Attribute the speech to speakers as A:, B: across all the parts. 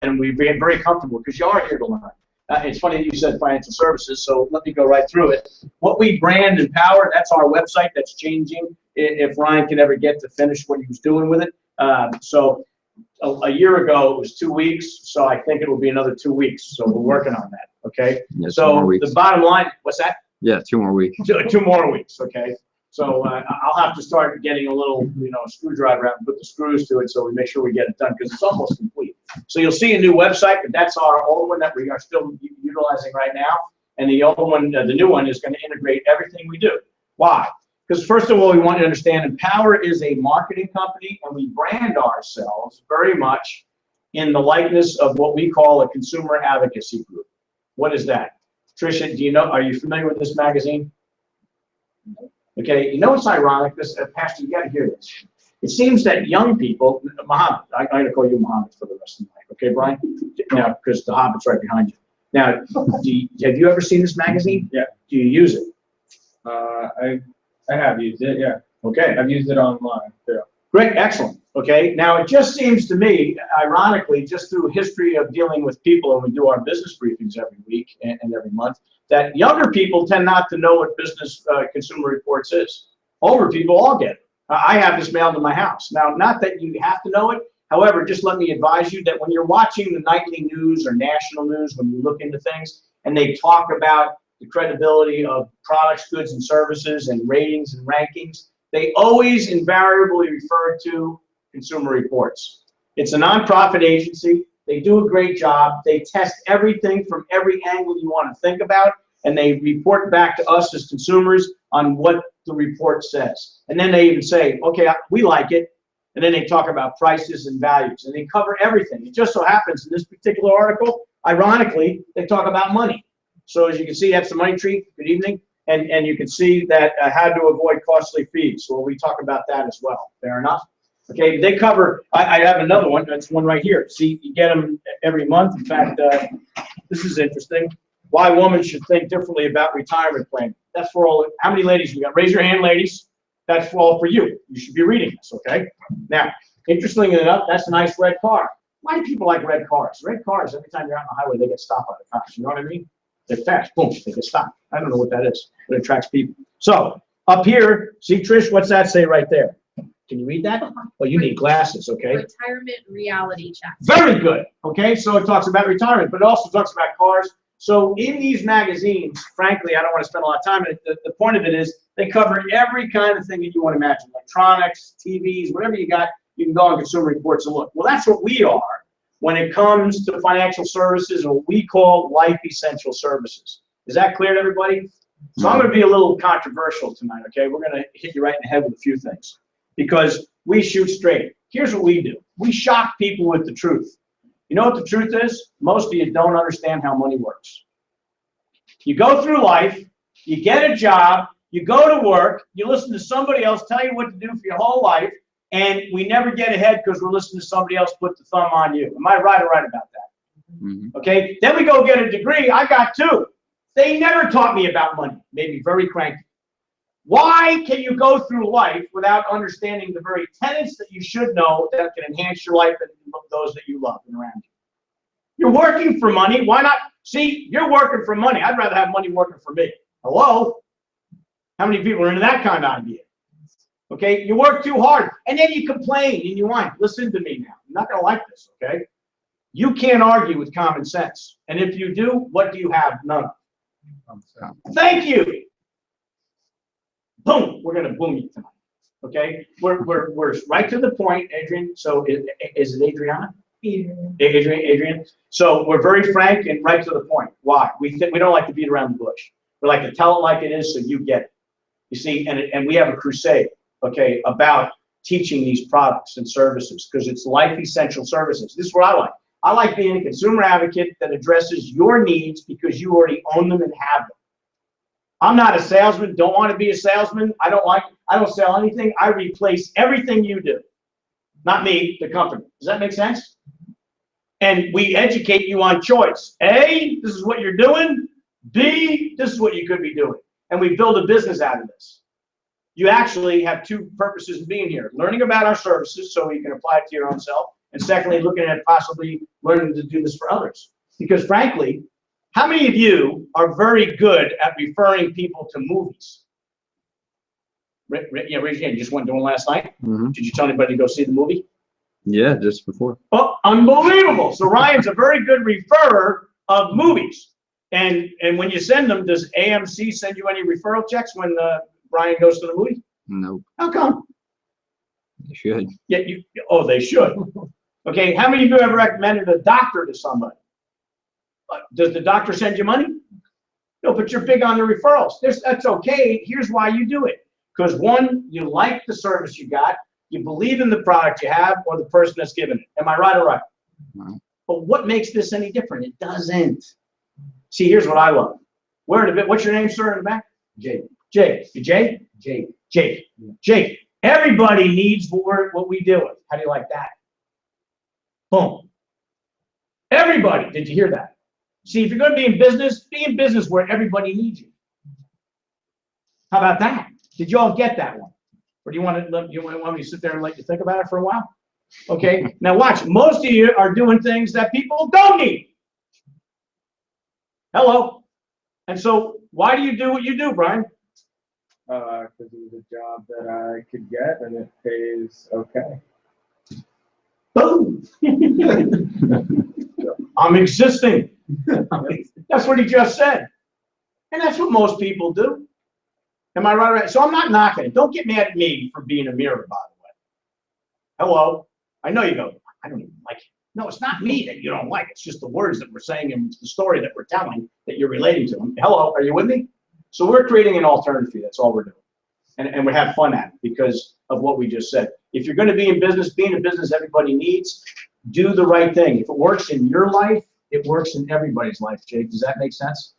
A: and we get very comfortable because you are here to learn. It's funny that you said financial services, so let me go right through it. What we brand and power, that's our website. That's changing if Ryan can ever get to finish what he was doing with it. So a year ago, it was 2 weeks, so I think it will be another 2 weeks. So we're working on that, okay?
B: Yeah,
A: so the bottom line, what's that?
B: Yeah, 2 more weeks.
A: 2 more weeks, okay? So I'll have to start getting a little, screwdriver out and put the screws to it so we make sure we get it done because it's almost complete. So you'll see a new website, but that's our old one that we are still utilizing right now. And the old one, the new one is going to integrate everything we do. Why? Because first of all, we want you to understand Empower is a marketing company and we brand ourselves very much in the likeness of what we call a consumer advocacy group. What is that? Tricia, do you know, are you familiar with this magazine? Okay, it's ironic, Pastor, you got to hear this. It seems that young people, Muhammad, I'm going to call you Muhammad for the rest of the night, okay, Brian? Now, because the Hobbit's right behind you. Now, have you ever seen this magazine?
C: Yeah.
A: Do you use it?
C: I have used it, yeah.
A: Okay.
C: I've used it online, too.
A: Great, excellent. Okay, now it just seems to me, ironically, just through history of dealing with people, and we do our business briefings every week and every month, that younger people tend not to know what business consumer reports is. Older people all get it. I have this mailed to my house. Now, not that you have to know it. However, just let me advise you that when you're watching the nightly news or national news, when you look into things and they talk about the credibility of products, goods, and services and ratings and rankings, they always invariably refer to Consumer Reports. It's a nonprofit agency. They do a great job. They test everything from every angle you want to think about, and they report back to us as consumers on what the report says. And then they even say, okay, we like it. And then they talk about prices and values, and they cover everything. It just so happens in this particular article, ironically, they talk about money. So as you can see, that's the money tree. Good evening. And you can see that how to avoid costly fees. So we talk about that as well. Fair enough? Okay, they cover, I have another one. That's one right here. See, you get them every month. In fact, this is interesting. Why women should think differently about retirement planning. That's for all, how many ladies we got? Raise your hand, ladies. That's all for you. You should be reading this, okay? Now, interestingly enough, that's a nice red car. Why do people like red cars? Red cars, every time you're out on the highway, they get stopped by the cops. You know what I mean? They're fast. Boom, they get stopped. I don't know what that is, but it attracts people. So, up here, see, Trish, what's that say right there? Can you read that? Well, you need glasses, okay?
D: Retirement reality check.
A: Very good, okay? So it talks about retirement, but it also talks about cars. So in these magazines, frankly, I don't want to spend a lot of time on it. The point of it is they cover every kind of thing that you want to imagine, electronics, TVs, whatever you got, you can go on Consumer Reports and look. Well, that's what we are when it comes to financial services, or what we call life essential services. Is that clear to everybody? So I'm going to be a little controversial tonight, okay? We're going to hit you right in the head with a few things because we shoot straight. Here's what we do. We shock people with the truth. You know what the truth is? Most of you don't understand how money works. You go through life, you get a job, you go to work, you listen to somebody else tell you what to do for your whole life, and we never get ahead because we're listening to somebody else put the thumb on you. Am I right or right about that? Mm-hmm. Okay, then we go get a degree. I got 2. They never taught me about money. Made me very cranky. Why can you go through life without understanding the very tenets that you should know that can enhance your life and those that you love and around you? You're working for money. Why not? See, you're working for money. I'd rather have money working for me. Hello? How many people are into that kind of idea? Okay, you work too hard, and then you complain and you whine. Listen to me now. I'm not going to like this, okay? You can't argue with common sense. And if you do, what do you have? None of. Thank you. Boom. We're going to boom you tonight. Okay? We're right to the point, Adrian. So is it Adriana? Adrian. So we're very frank and right to the point. Why? We don't like to beat around the bush. We like to tell it like it is so you get it. You see, and we have a crusade, okay, about teaching these products and services because it's life essential services. This is what I like. I like being a consumer advocate that addresses your needs because you already own them and have them. I'm not a salesman, don't want to be a salesman. I don't sell anything. I replace everything you do. Not me, the company. Does that make sense? And we educate you on choice. A, this is what you're doing. B, this is what you could be doing. And we build a business out of this. You actually have 2 purposes of being here. Learning about our services so you can apply it to your own self And secondly, looking at possibly learning to do this for others. Because frankly, how many of you are very good at referring people to movies? Yeah, raise your hand. You just went to one last night?
B: Mm-hmm.
A: Did you tell anybody to go see the movie?
B: Yeah, just before.
A: Oh, unbelievable. So Ryan's a very good referrer of movies. And when you send them, does AMC send you any referral checks when Brian goes to the movie?
B: Nope.
A: How come?
B: You should.
A: Yeah, oh, they should. Okay, how many of you ever recommended a doctor to somebody? Does the doctor send you money? No, but you're big on the referrals. That's okay. Here's why you do it. Because one, you like the service you got, you believe in the product you have or the person that's giving it. Am I right or right?
B: Right.
A: But what makes this any different? It doesn't. See, here's what I love. What's your name, sir, in the back?
E: Jake.
A: Jake. Jay?
E: Jake.
A: Jake. Jake. Everybody needs what we deal with. How do you like that? Boom. Everybody. Did you hear that? See, if you're going to be in business where everybody needs you. How about that? Did you all get that one? Or do you want me to sit there and let you think about it for a while? Okay. Now watch. Most of you are doing things that people don't need. Hello. And so why do you do what you do, Brian?
C: Because it was a job that I could get and it pays okay.
A: Boom. I'm existing. That's what he just said. And that's what most people do. Am I right? So I'm not knocking it. Don't get mad at me for being a mirror, by the way. Hello. I know you go, I don't even like it. No, it's not me that you don't like. It's just the words that we're saying and the story that we're telling that you're relating to them. Hello, are you with me? So we're creating an alternative fee. That's all we're doing. And we have fun at it because of what we just said. If you're going to be in business, being a business everybody needs, do the right thing. If it works in your life, it works in everybody's life, Jake. Does that make sense?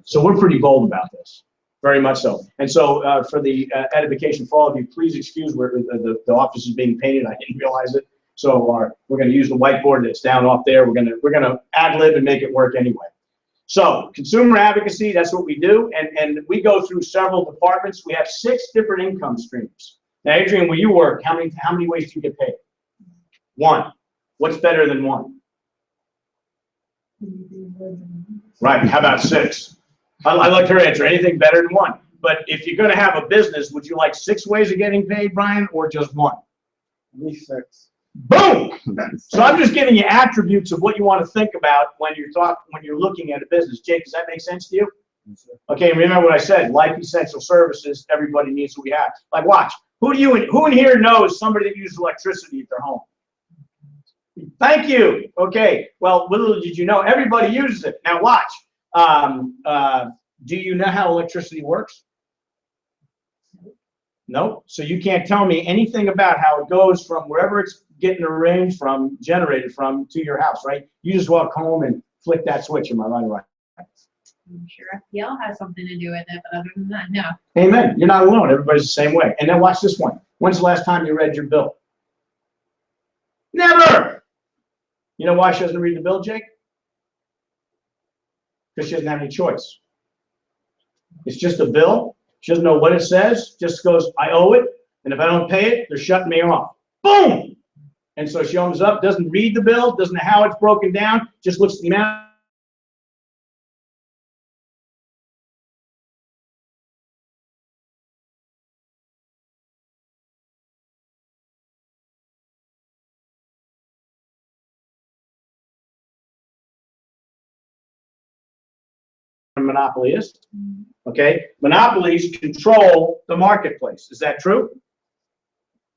A: So we're pretty bold about this. Very much so. And so for the edification for all of you, please excuse where the office is being painted. I didn't realize it. So we're going to use the whiteboard that's down off there. We're going to ad lib and make it work anyway. So consumer advocacy, that's what we do. And we go through several departments. We have 6 different income streams. Now, Adrian, where you work, how many ways do you get paid? 1. What's better than 1? Right. How about 6? I like her answer. Anything better than 1. But if you're going to have a business, would you like 6 ways of getting paid, Brian, or just 1?
C: At least 6.
A: Boom! So I'm just giving you attributes of what you want to think about when you're looking at a business. Jake, does that make sense to you?
C: Yes, sir.
A: Okay, remember what I said. Life essential services, everybody needs what we have. Like watch. Who in here knows somebody that uses electricity at their home? Thank you. Okay. Well, little did you know, everybody uses it. Now watch. Do you know how electricity works? No. So you can't tell me anything about how it goes from wherever it's getting arranged from, generated from, to your house, right? You just walk home and flick that switch. Am I right?
D: I'm sure FPL has something to do with it, but other than that, no.
A: Amen. You're not alone. Everybody's the same way. And then watch this one. When's the last time you read your bill? Never. You know why she doesn't read the bill, Jake? Because she doesn't have any choice. It's just a bill. She doesn't know what it says. Just goes, I owe it. And if I don't pay it, they're shutting me off. Boom. And so she owns up, doesn't read the bill, doesn't know how it's broken down, just looks at the amount. Monopoly is. Okay, monopolies control the marketplace. Is that true?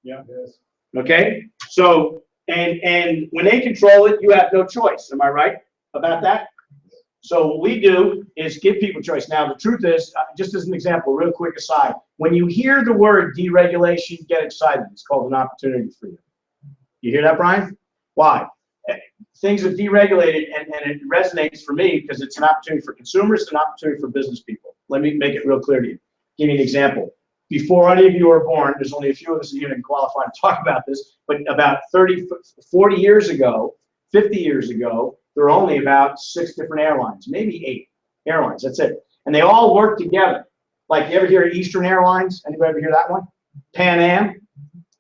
C: Yeah, it is.
A: Okay, so and when they control it, you have no choice. Am I right about that? So what we do is give people choice. Now the truth is, just as an example, real quick aside, when you hear the word deregulation, get excited. It's called an opportunity for you. You hear that, Brian? Why? Things have deregulated, and it resonates for me because it's an opportunity for consumers, an opportunity for business people. Let me make it real clear to you. Give you an example. Before any of you were born, there's only a few of us that even qualify to talk about this, but about 30, 40 years ago, 50 years ago, there were only about 6 different airlines, maybe 8 airlines, that's it. And they all work together. Like, you ever hear of Eastern Airlines? Anybody ever hear that one? Pan Am?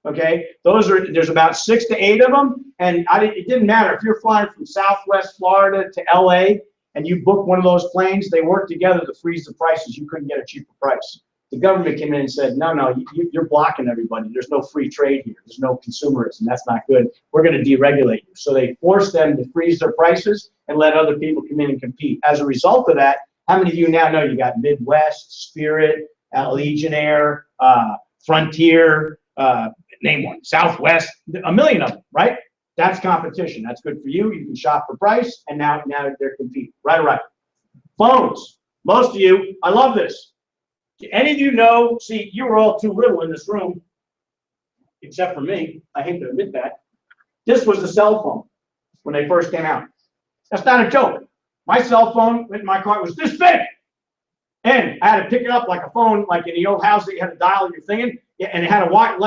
A: Okay, there's about 6 to 8 of them, and it didn't matter if you're flying from Southwest Florida to LA and you book one of those planes, they work together to freeze the prices. You couldn't get a cheaper price. The government came in and said, no, you're blocking everybody. There's no free trade here. There's no consumerism. That's not good. We're going to deregulate you. So they forced them to freeze their prices and let other people come in and compete. As a result of that, how many of you now know you got Midwest, Spirit, Allegiant Air, Frontier, name one, Southwest, a million of them, right? That's competition. That's good for you. You can shop for price, and now they're competing. Right or right? Phones. Most of you, I love this. Do any of you know, see, you were all too little in this room, except for me. I hate to admit that. This was the cell phone when they first came out. That's not a joke. My cell phone in my car was this big. And I had to pick it up like a phone, like in the old house that you had to dial your thing in, and it had a wire,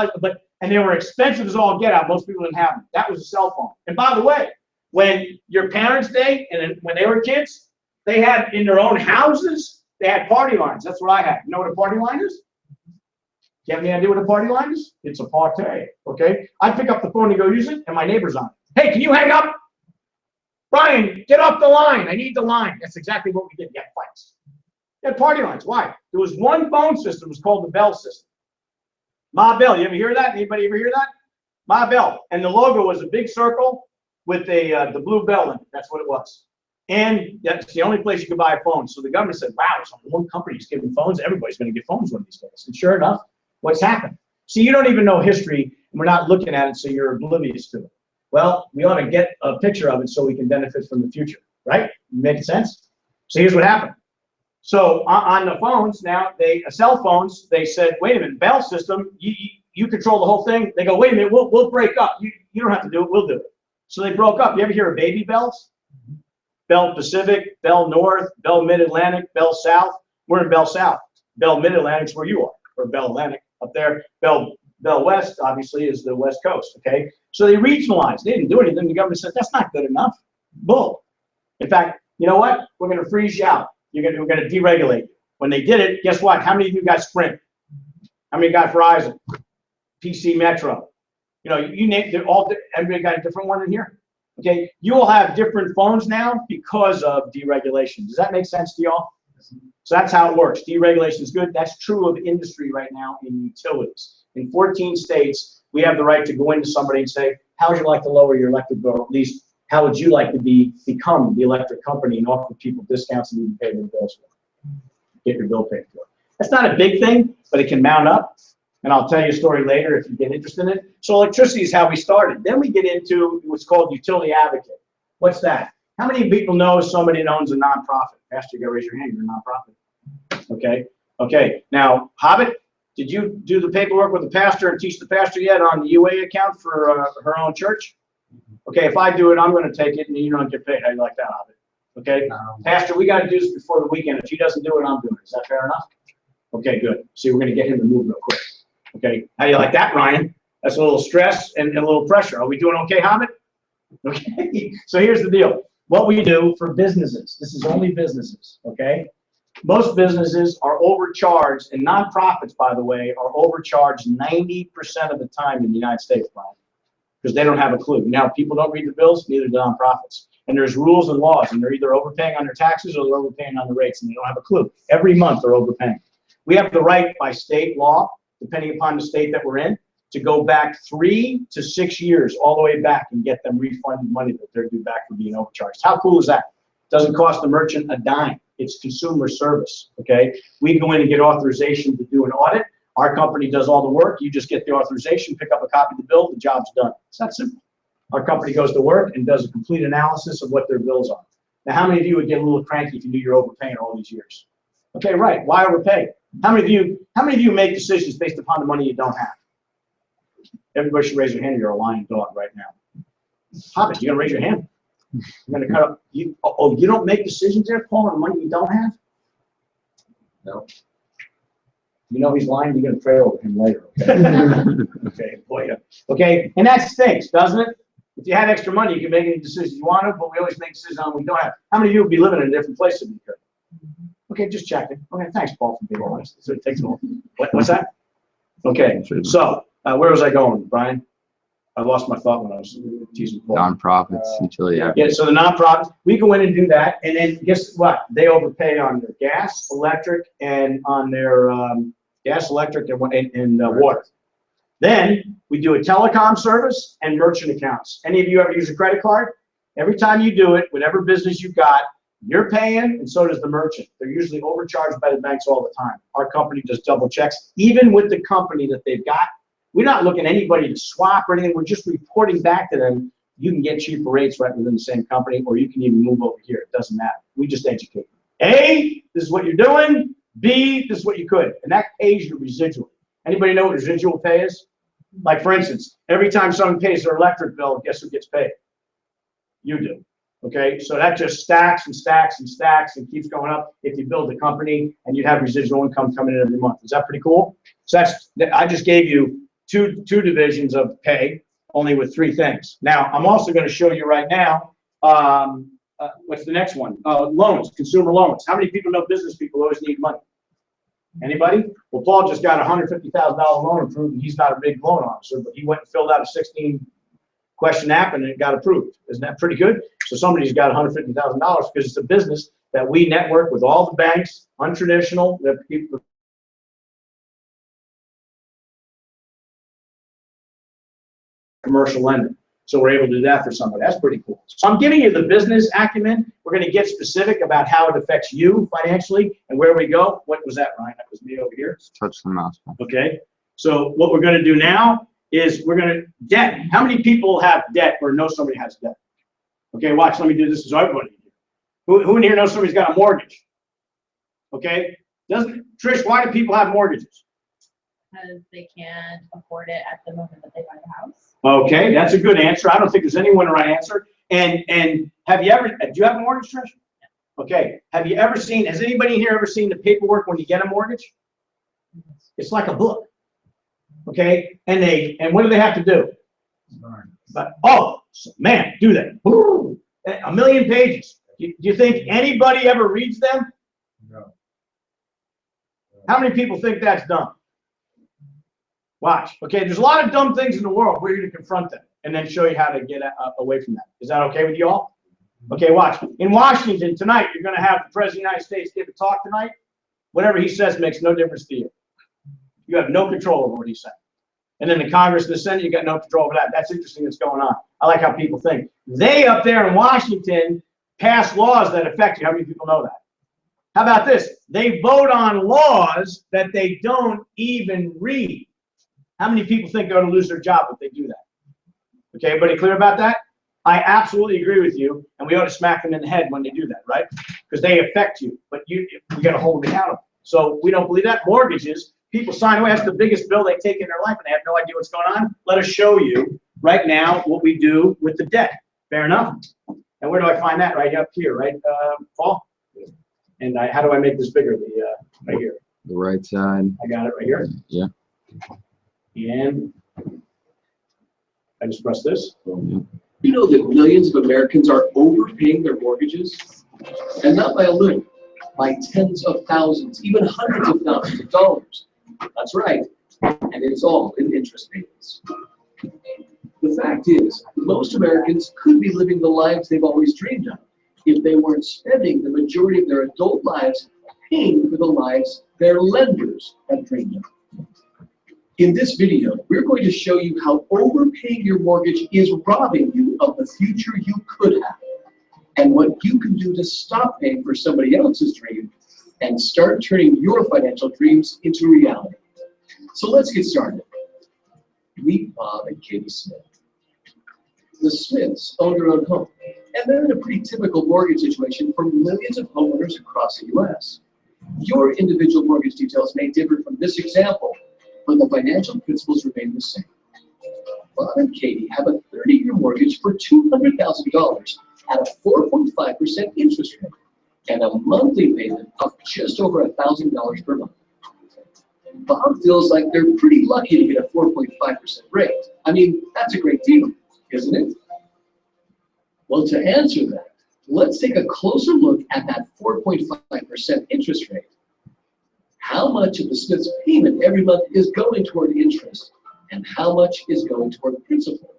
A: and they were expensive as all get out. Most people didn't have them. That was a cell phone. And by the way, when your parents' day and when they were kids, they had in their own houses, they had party lines. That's what I had. You know what a party line is? Do you have any idea what a party line is? It's a party, okay? I pick up the phone and go use it, and my neighbor's on it. Hey, can you hang up? Brian, get off the line. I need the line. That's exactly what we did. Get fights. They had party lines. Why? There was one phone system. It was called the Bell system. Ma Bell. You ever hear that? Anybody ever hear that? Ma Bell. And the logo was a big circle with the blue bell in it. That's what it was. And that's the only place you could buy a phone. So the government said, wow, so one company's giving phones. Everybody's going to get phones one of these days. And sure enough, what's happened? See, you don't even know history, and we're not looking at it, so you're oblivious to it. Well, we ought to get a picture of it so we can benefit from the future, right? Make sense? So here's what happened. So on the phones now, cell phones, they said, wait a minute, Bell system, you control the whole thing. They go, wait a minute, we'll break up. You don't have to do it, we'll do it. So they broke up. You ever hear of Baby Bells? Bell Pacific, Bell North, Bell Mid-Atlantic, Bell South. We're in Bell South. Bell Mid-Atlantic's where you are, or Bell Atlantic up there. Bell West, obviously, is the West Coast, okay? So they regionalized. They didn't do anything. The government said, that's not good enough. Bull. In fact, you know what? We're going to freeze you out. We're going to deregulate you. When they did it, guess what? How many of you got Sprint? How many got Verizon? PC Metro? You know, you name it, everybody got a different one in here? Okay, you will have different phones now because of deregulation. Does that make sense to y'all? So that's how it works. Deregulation is good. That's true of industry right now in utilities. In 14 states, we have the right to go into somebody and say, how would you like to lower your electric bill? At least, how would you like to become the electric company and offer people discounts and you can pay their bills for? Get your bill paid for. That's not a big thing, but it can mount up. And I'll tell you a story later if you get interested in it. So electricity is how we started. Then we get into what's called utility advocate. What's that? How many people know somebody that owns a nonprofit? Pastor, you gotta raise your hand, you're a nonprofit. Okay. Okay. Now, Hobbit, did you do the paperwork with the pastor and teach the pastor yet on the UA account for her own church? Okay, if I do it, I'm gonna take it and you don't get paid. How do you like that, Hobbit? Okay. Pastor, we gotta do this before the weekend. If he doesn't do it, I'm doing it. Is that fair enough? Okay, good. See, we're gonna get him to move real quick. Okay, how do you like that, Ryan? That's a little stress and a little pressure. Are we doing okay, Hobbit? Okay, so here's the deal. What we do for businesses, this is only businesses, okay? Most businesses are overcharged, and nonprofits, by the way, are overcharged 90% of the time in the United States, Brian, because they don't have a clue. Now, people don't read the bills, neither do nonprofits. And there's rules and laws, and they're either overpaying on their taxes or they're overpaying on the rates, and they don't have a clue. Every month they're overpaying. We have the right by state law, depending upon the state that we're in, to go back 3 to 6 years, all the way back and get them refunded money that they're due back for being overcharged. How cool is that? Doesn't cost the merchant a dime. It's consumer service, okay? We go in and get authorization to do an audit. Our company does all the work. You just get the authorization, pick up a copy of the bill, the job's done. It's that simple. Our company goes to work and does a complete analysis of what their bills are. Now, how many of you would get a little cranky if you knew you're overpaying all these years? Okay, right. Why overpay? How many of you make decisions based upon the money you don't have? Everybody should raise their hand. You're a lying dog right now. Hobbit, you gonna raise your hand? You're gonna cut up. You don't make decisions there, Paul, on money you don't have? No. You know he's lying. You're gonna pray over him later. Okay. Okay, boy. Okay, and that stinks, doesn't it? If you had extra money, you can make any decisions you want to, but we always make decisions on what we don't have. How many of you would be living in a different place if you could? Okay, just checking. Okay, thanks, Paul, for being honest. So it takes a moment. What's that? Okay, so Where was I going, Brian? I lost my thought when I was teasing Paul.
B: Nonprofits, utility.
A: Yeah, so the nonprofits, we go in and do that, and then guess what? They overpay on their gas, electric, and on their gas, electric, and water. Then we do a telecom service and merchant accounts. Any of you ever use a credit card? Every time you do it, whatever business you got, you're paying, and so does the merchant. They're usually overcharged by the banks all the time. Our company does double checks, even with the company that they've got. We're not looking at anybody to swap or anything. We're just reporting back to them. You can get cheaper rates right within the same company, or you can even move over here. It doesn't matter. We just educate you. A, this is what you're doing. B, this is what you could. And that pays your residual. Anybody know what residual pay is? Like, for instance, every time someone pays their electric bill, guess who gets paid? You do. Okay, so that just stacks and stacks and stacks and keeps going up if you build a company and you have residual income coming in every month. Is that pretty cool? So I just gave you two divisions of pay, only with 3 things. Now, I'm also going to show you right now, what's the next one? Loans, consumer loans. How many people know business people always need money? Anybody? Well, Paul just got a $150,000 loan approved, and he's not a big loan officer, but he went and filled out a 16-question app, and it got approved. Isn't that pretty good? So somebody's got $150,000 because it's a business that we network with all the banks, untraditional, that people commercial lending. So we're able to do that for somebody. That's pretty cool. So I'm giving you the business acumen. We're going to get specific about how it affects you financially and where we go. What was that, Ryan? That was me over here.
B: Touch the mouse.
A: Okay. So what we're going to do now is we're going to debt. How many people have debt or know somebody has debt? Okay, watch. Let me do this so everybody can do. Who in here knows somebody's got a mortgage? Okay. Trish, why do people have mortgages?
D: Because they can't afford it at the moment that they buy the house.
A: Okay, that's a good answer. I don't think there's anyone the right answer. And have you ever, do you have a mortgage, Trish? Okay, have you ever seen, has anybody here ever seen the paperwork when you get a mortgage? It's like a book. Okay, and what do they have to do? But, oh, man, do they? Ooh, 1,000,000 pages. Do you think anybody ever reads them?
C: No.
A: How many people think that's dumb? Watch. Okay, there's a lot of dumb things in the world. We're going to confront them and then show you how to get away from that. Is that okay with you all? Okay, watch. In Washington tonight, you're going to have the President of the United States give a talk tonight. Whatever he says makes no difference to you. You have no control over what he's saying. And then the Congress and the Senate, you got no control over that. That's interesting that's going on. I like how people think. They up there in Washington pass laws that affect you. How many people know that? How about this? They vote on laws that they don't even read. How many people think they're going to lose their job if they do that? Okay, everybody clear about that? I absolutely agree with you, and we ought to smack them in the head when they do that, right? Because they affect you, but we got to hold them accountable. So we don't believe that. Mortgages, people sign away. That's the biggest bill they take in their life, and they have no idea what's going on. Let us show you right now what we do with the debt. Fair enough? And where do I find that? Right up here, right, Paul? And how do I make this bigger? Right here.
B: The right side.
A: I got it right here.
B: Yeah.
A: And I just press this.
B: Yeah.
E: You know that millions of Americans are overpaying their mortgages? And not by a little, by tens of thousands, even hundreds of thousands of dollars. That's right. And it's all in interest payments. The fact is, most Americans could be living the lives they've always dreamed of if they weren't spending the majority of their adult lives paying for the lives their lenders have dreamed of. In this video, we're going to show you how overpaying your mortgage is robbing you of the future you could have, and what you can do to stop paying for somebody else's dream and start turning your financial dreams into reality. So let's get started. Meet Bob and Katie Smith. The Smiths own their own home, and they're in a pretty typical mortgage situation for millions of homeowners across the U.S. Your individual mortgage details may differ from this example, but the financial principles remain the same. Bob and Katie have a 30-year mortgage for $200,000 at a 4.5% interest rate and a monthly payment of just over $1,000 per month. Bob feels like they're pretty lucky to get a 4.5% rate. I mean, that's a great deal, isn't it? Well, to answer that, let's take a closer look at that 4.5% interest rate. How much of the Smith's payment every month is going toward interest, and how much is going toward principal.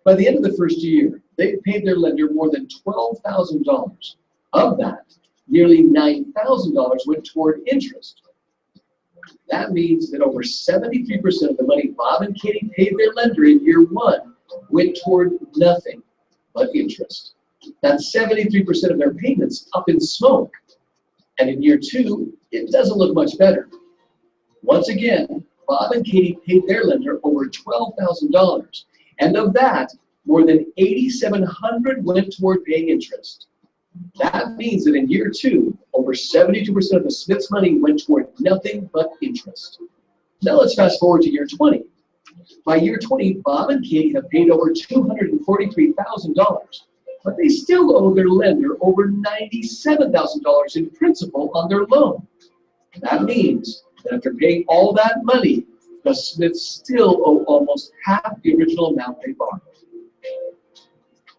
E: By the end of the first year, they paid their lender more than $12,000. Of that, nearly $9,000 went toward interest. That means that over 73% of the money Bob and Katie paid their lender in year one went toward nothing but interest. That's 73% of their payments up in smoke. And in year two, it doesn't look much better. Once again, Bob and Katie paid their lender over $12,000. And of that, more than $8,700 went toward paying interest. That means that in year two, over 72% of the Smiths' money went toward nothing but interest. Now let's fast forward to year 20. By year 20, Bob and Katie have paid over $243,000, but they still owe their lender over $97,000 in principal on their loan. That means that after paying all that money, the Smiths still owe almost half the original amount they borrowed.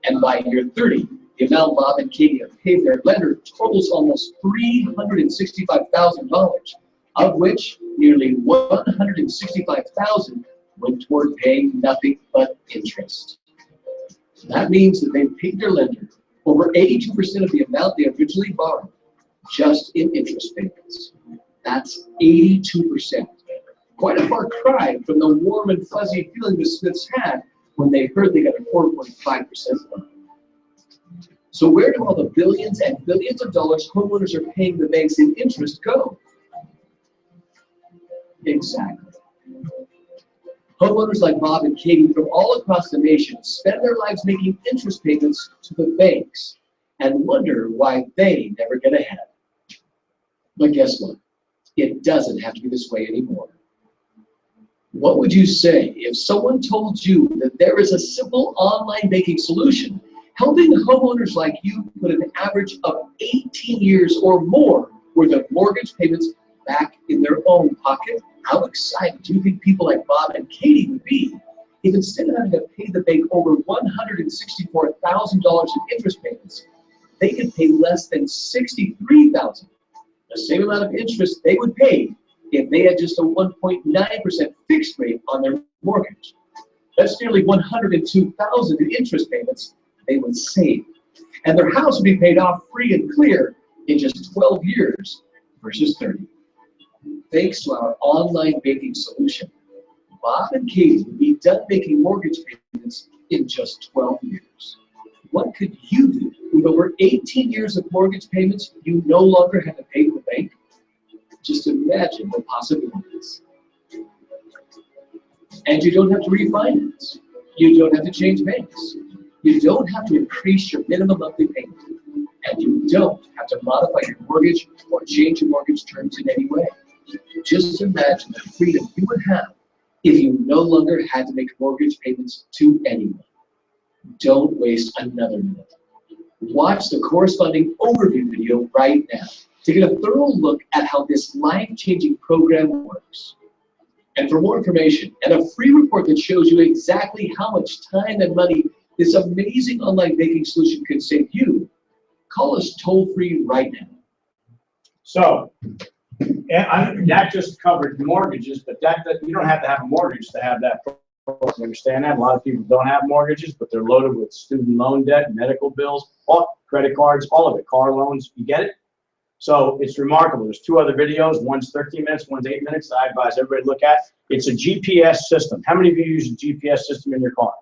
E: And by year 30, the amount Bob and Katie have paid their lender totals almost $365,000, of which nearly $165,000 went toward paying nothing but interest. That means that they've paid their lender over 82% of the amount they originally borrowed, just in interest payments. That's 82%. Quite a far cry from the warm and fuzzy feeling the Smiths had when they heard they got a 4.5% loan. So where do all the billions and billions of dollars homeowners are paying the banks in interest go? Exactly. Homeowners like Bob and Katie from all across the nation spend their lives making interest payments to the banks and wonder why they never get ahead. But guess what? It doesn't have to be this way anymore. What would you say if someone told you that there is a simple online banking solution helping homeowners like you put an average of 18 years or more worth of mortgage payments back in their own pocket? How excited do you think people like Bob and Katie would be if instead of having to pay the bank over $164,000 in interest payments, they could pay less than $63,000, the same amount of interest they would pay if they had just a 1.9% fixed rate on their mortgage? That's nearly $102,000 in interest payments they would save. And their house would be paid off free and clear in just 12 years versus 30. Thanks to our online banking solution, Bob and Katie would be done making mortgage payments in just 12 years. What could you do with over 18 years of mortgage payments you no longer have to pay to the bank? Just imagine the possibilities. And you don't have to refinance. You don't have to change banks. You don't have to increase your minimum monthly payment. And you don't have to modify your mortgage or change your mortgage terms in any way. Just imagine the freedom you would have if you no longer had to make mortgage payments to anyone. Don't waste another minute. Watch the corresponding overview video right now to get a thorough look at how this life-changing program works. And for more information and a free report that shows you exactly how much time and money this amazing online banking solution could save you, call us toll-free right now.
A: So, that just covered mortgages, but that you don't have to have a mortgage to have that. You understand that? A lot of people don't have mortgages, but they're loaded with student loan debt, medical bills, credit cards, all of it, car loans. You get it? So it's remarkable. There's two other videos. One's 13 minutes, one's 8 minutes that I advise everybody to look at. It's a GPS system. How many of you use a GPS system in your car?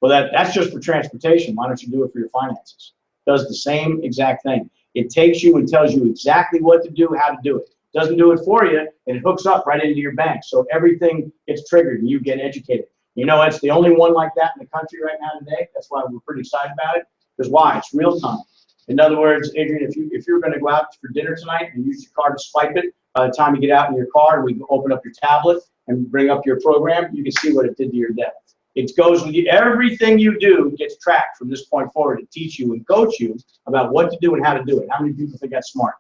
A: Well, that's just for transportation. Why don't you do it for your finances? It does the same exact thing. It takes you and tells you exactly what to do, how to do it. Doesn't do it for you, and it hooks up right into your bank. So everything gets triggered and you get educated. You know, it's the only one like that in the country right now today. That's why we're pretty excited about it. Because why? It's real time. In other words, Adrian, if you're going to go out for dinner tonight and use your card to swipe it, by the time you get out in your car and we open up your tablet and bring up your program, you can see what it did to your debt. It goes with you. Everything you do gets tracked from this point forward to teach you and coach you about what to do and how to do it. How many people think that's smart?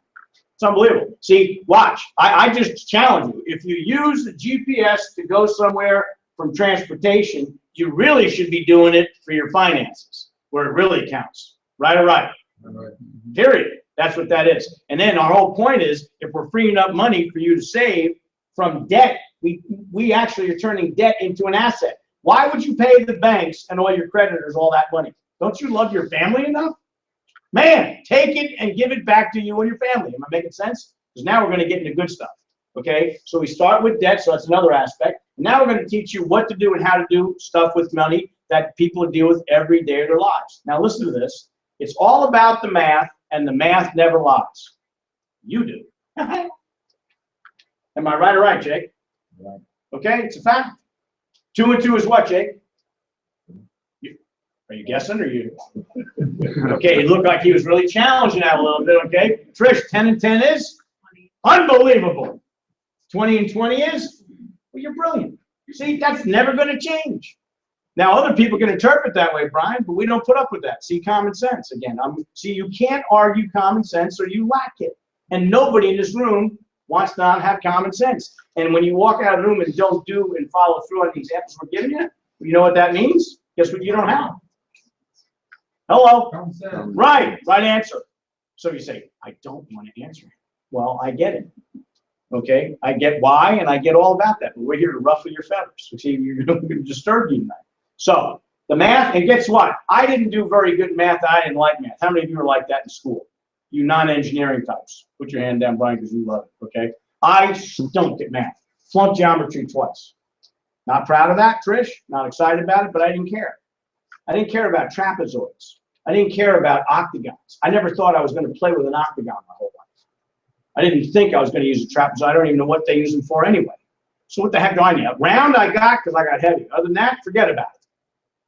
A: It's unbelievable. See, watch. I just challenge you. If you use the GPS to go somewhere from transportation, you really should be doing it for your finances, where it really counts. Right or right?
B: Right.
A: Period. That's what that is. And then our whole point is, if we're freeing up money for you to save from debt, we actually are turning debt into an asset. Why would you pay the banks and all your creditors all that money? Don't you love your family enough? Man, take it and give it back to you and your family. Am I making sense? Because now we're going to get into good stuff. Okay, so we start with debt, so that's another aspect. Now we're going to teach you what to do and how to do stuff with money that people deal with every day of their lives. Now listen to this. It's all about the math, and the math never lies. You do. Am I right or right, Jake?
C: Right.
A: Okay, it's a fact. 2 and 2 is what, Jake? Are you guessing, or you? Okay, it looked like he was really challenging that a little bit, okay? Trish, 10 and 10 is?
D: 20.
A: Unbelievable. 20 and 20 is? Well, you're brilliant. See, that's never going to change. Now, other people can interpret that way, Brian, but we don't put up with that. See, common sense again. See, you can't argue common sense or you lack it. And nobody in this room wants to not have common sense. And when you walk out of the room and don't do and follow through on the examples we're giving you, you know what that means? Guess what you don't have? Hello? Right answer. So you say, I don't want to answer. Well, I get it. Okay, I get why, and I get all about that. But we're here to ruffle your feathers. See, we're going to disturb you tonight. So the math, and guess what? I didn't do very good math. I didn't like math. How many of you are like that in school? You non-engineering types. Put your hand down, Brian, because you love it. Okay. I stunk at math. Flunked geometry twice. Not proud of that, Trish. Not excited about it, but I didn't care. I didn't care about trapezoids. I didn't care about octagons. I never thought I was going to play with an octagon my whole life. I didn't think I was going to use a trapezoid. I don't even know what they use them for anyway. So what the heck do I need? Round I got because I got heavy. Other than that, forget about it.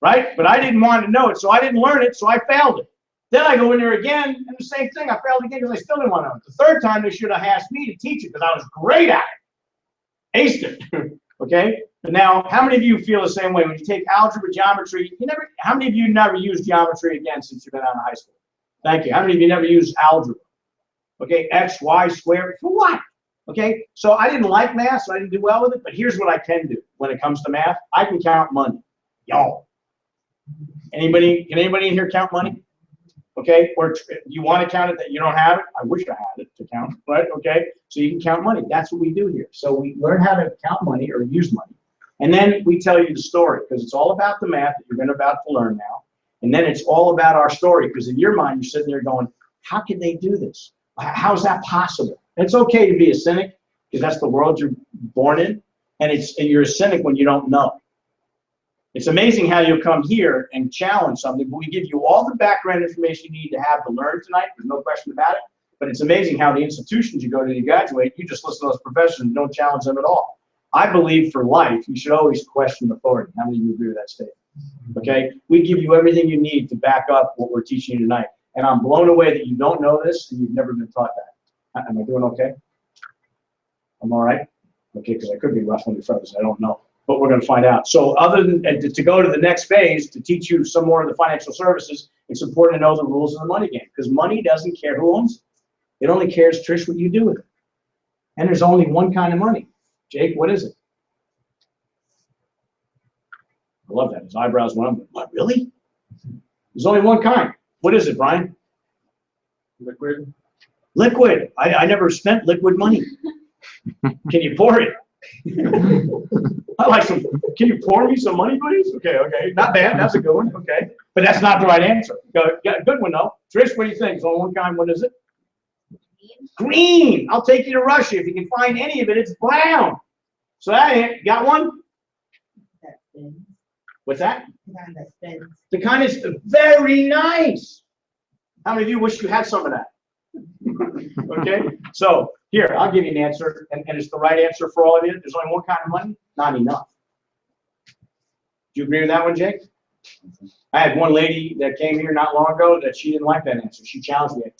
A: Right? But I didn't want to know it, so I didn't learn it, so I failed it. Then I go in there again, and the same thing. I failed again because I still didn't want to know it. The third time, they should have asked me to teach it because I was great at it. Aced it. Okay? But now, how many of you feel the same way? When you take algebra, geometry, how many of you never used geometry again since you've been out of high school? Thank you. How many of you never used algebra? Okay, x, y squared, for what? Okay, so I didn't like math, so I didn't do well with it, but here's what I can do when it comes to math. I can count money. Y'all. Can anybody in here count money? Okay, or you want to count it that you don't have it? I wish I had it to count, right? Okay, so you can count money. That's what we do here. So we learn how to count money or use money. And then we tell you the story, because it's all about the math that you're about to learn now. And then it's all about our story, because in your mind, you're sitting there going, how can they do this? How's that possible? And it's okay to be a cynic, because that's the world you're born in. And you're a cynic when you don't know. It's amazing how you'll come here and challenge something, but we give you all the background information you need to have to learn tonight. There's no question about it. But it's amazing how the institutions you go to graduate, you just listen to those professors and don't challenge them at all. I believe for life, you should always question authority. How many of you agree with that statement? Okay? We give you everything you need to back up what we're teaching you tonight. And I'm blown away that you don't know this and you've never been taught that. Am I doing okay? I'm all right? Okay, because I could be ruffling your feathers. I don't know. But we're going to find out. So other than to go to the next phase, to teach you some more of the financial services, it's important to know the rules of the money game. Because money doesn't care who owns it. It only cares, Trish, what you do with it. And there's only one kind of money. Jake, what is it? I love that. His eyebrows went up. What, really? There's only one kind. What is it, Brian?
C: Liquid.
A: Liquid. I never spent liquid money. Can you pour it? I like some. Can you pour me some money, please? Okay. Not bad. That's a good one. Okay. But that's not the right answer. Good one, though. Trish, what do you think? There's only one kind. What is it? Green. I'll take you to Russia. If you can find any of it, it's brown. So that got one?
F: That spins.
A: What's that?
F: The kind that spins.
A: The kind is very nice. How many of you wish you had some of that? Okay, so here, I'll give you an answer, and it's the right answer for all of you. There's only one kind of money, not enough. Do you agree with that one, Jake? I had one lady that came here not long ago that she didn't like that answer. She challenged me.